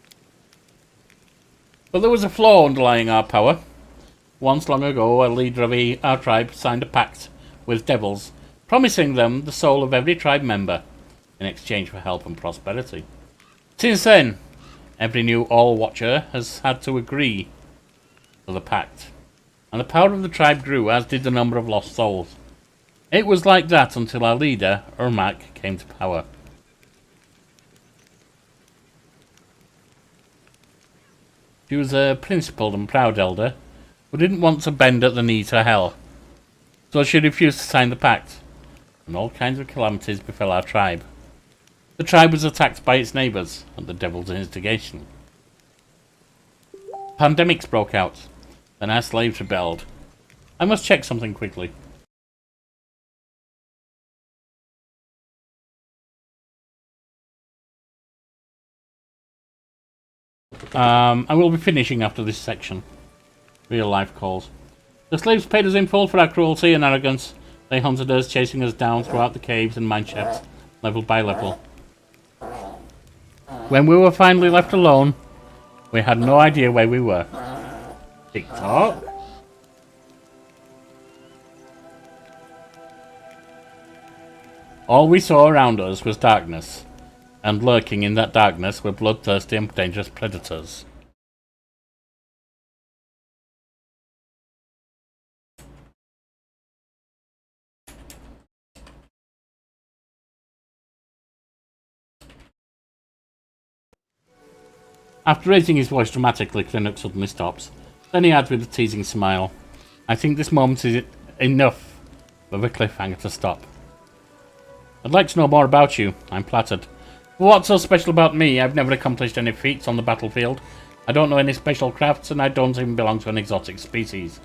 But there was a flaw underlying our power. Once long ago, a leader of our tribe signed a pact with devils, promising them the soul of every tribe member in exchange for help and prosperity. Since then, every new All-Watcher has had to agree to the pact, and the power of the tribe grew, as did the number of lost souls. It was like that until our leader, Ermac, came to power. She was a principled and proud elder who didn't want to bend at the knee to hell, so she refused to sign the pact, and all kinds of calamities befell our tribe. The tribe was attacked by its neighbours at the devil's instigation. Pandemics broke out, and our slaves rebelled. I must check something quickly. I will be finishing after this section. Real life calls. The slaves paid us in full for our cruelty and arrogance. They hunted us, chasing us down throughout the caves and mineshafts, level by level. When we were finally left alone, we had no idea where we were. Tick-tock. All we saw around us was darkness, and lurking in that darkness were bloodthirsty and dangerous predators. After raising his voice dramatically, Clinook suddenly stops. Then he adds with a teasing smile, I think this moment is enough of a cliffhanger to stop. I'd like to know more about you. I'm flattered. What's so special about me? I've never accomplished any feats on the battlefield. I don't know any special crafts, and I don't even belong to an exotic species.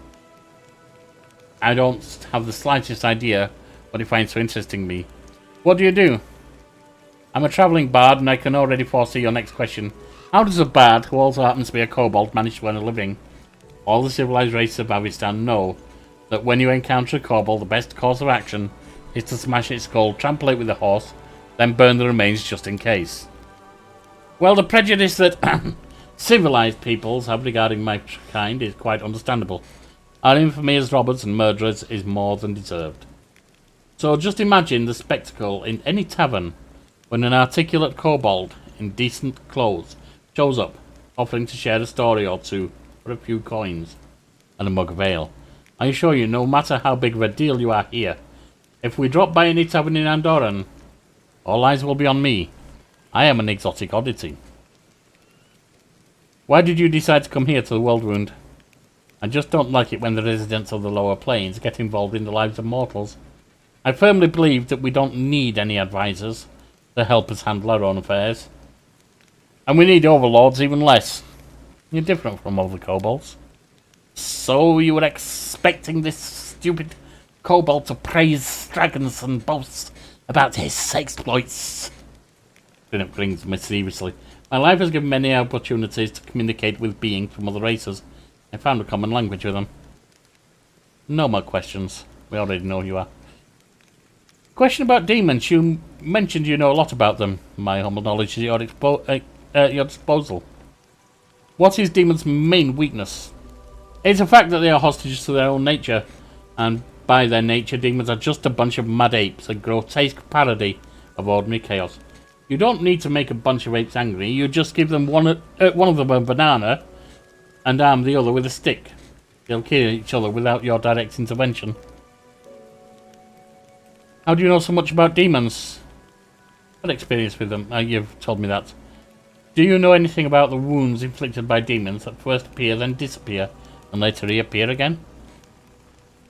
I don't have the slightest idea what you find so interesting me. What do you do? I'm a travelling bard, and I can already foresee your next question. How does a bard, who also happens to be a kobold, manage to earn a living? All the civilized races of Avistan know that when you encounter a kobold, the best course of action is to smash its skull, trample it with a horse, then burn the remains just in case. Well, the prejudice that civilized peoples have regarding my kind is quite understandable. Our infamy as robbers and murderers is more than deserved. So just imagine the spectacle in any tavern when an articulate kobold in decent clothes shows up, offering to share a story or two for a few coins and a mug of ale. I assure you, no matter how big of a deal you are here, if we drop by any tavern in Andorran, all eyes will be on me. I am an exotic oddity. Why did you decide to come here to the Worldwound? I just don't like it when the residents of the lower planes get involved in the lives of mortals. I firmly believe that we don't need any advisors to help us handle our own affairs. And we need overlords even less. You're different from all the kobolds. So you were expecting this stupid kobold to praise dragons and boast about his exploits? Philip grins mischievously. My life has given many opportunities to communicate with beings from other races. I found a common language with them. No more questions. We already know who you are. Question about demons. You mentioned you know a lot about them. My humble knowledge is at your disposal. What is demons' main weakness? It's a fact that they are hostages to their own nature, and by their nature, demons are just a bunch of mad apes, a grotesque parody of ordinary chaos. You don't need to make a bunch of apes angry. You just give them one of them a banana and arm the other with a stick. They'll kill each other without your direct intervention. How do you know so much about demons? What experience with them? You've told me that. Do you know anything about the wounds inflicted by demons that first appear, then disappear, and later reappear again?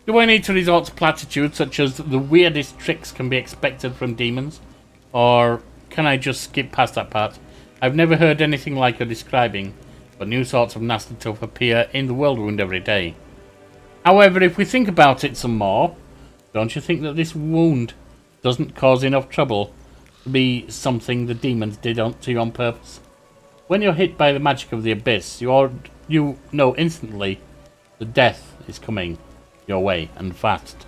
Do I need to resort to platitudes such as the weirdest tricks can be expected from demons? Or can I just skip past that part? I've never heard anything like you're describing, but new sorts of nasty stuff appear in the Worldwound every day. However, if we think about it some more, don't you think that this wound doesn't cause enough trouble to be something the demons did to you on purpose? When you're hit by the magic of the abyss, you know instantly the death is coming your way, and fast.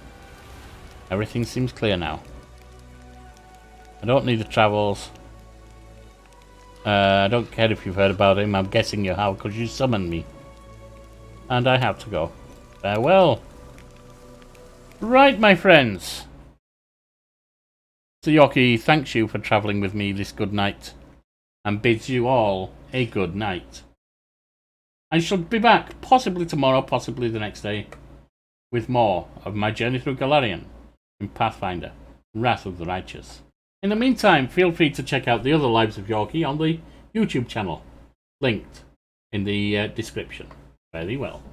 Everything seems clear now. I don't need the travels. I don't care if you've heard about him. I'm guessing you have because you summoned me. And I have to go. Farewell. Right, my friends. So Yorkie thanks you for travelling with me this good night, and bids you all a good night. I shall be back, possibly tomorrow, possibly the next day, with more of my journey through Golarian in Pathfinder, Wrath of the Righteous. In the meantime, feel free to check out the other lives of Yorkie on the YouTube channel, linked in the description. Very well.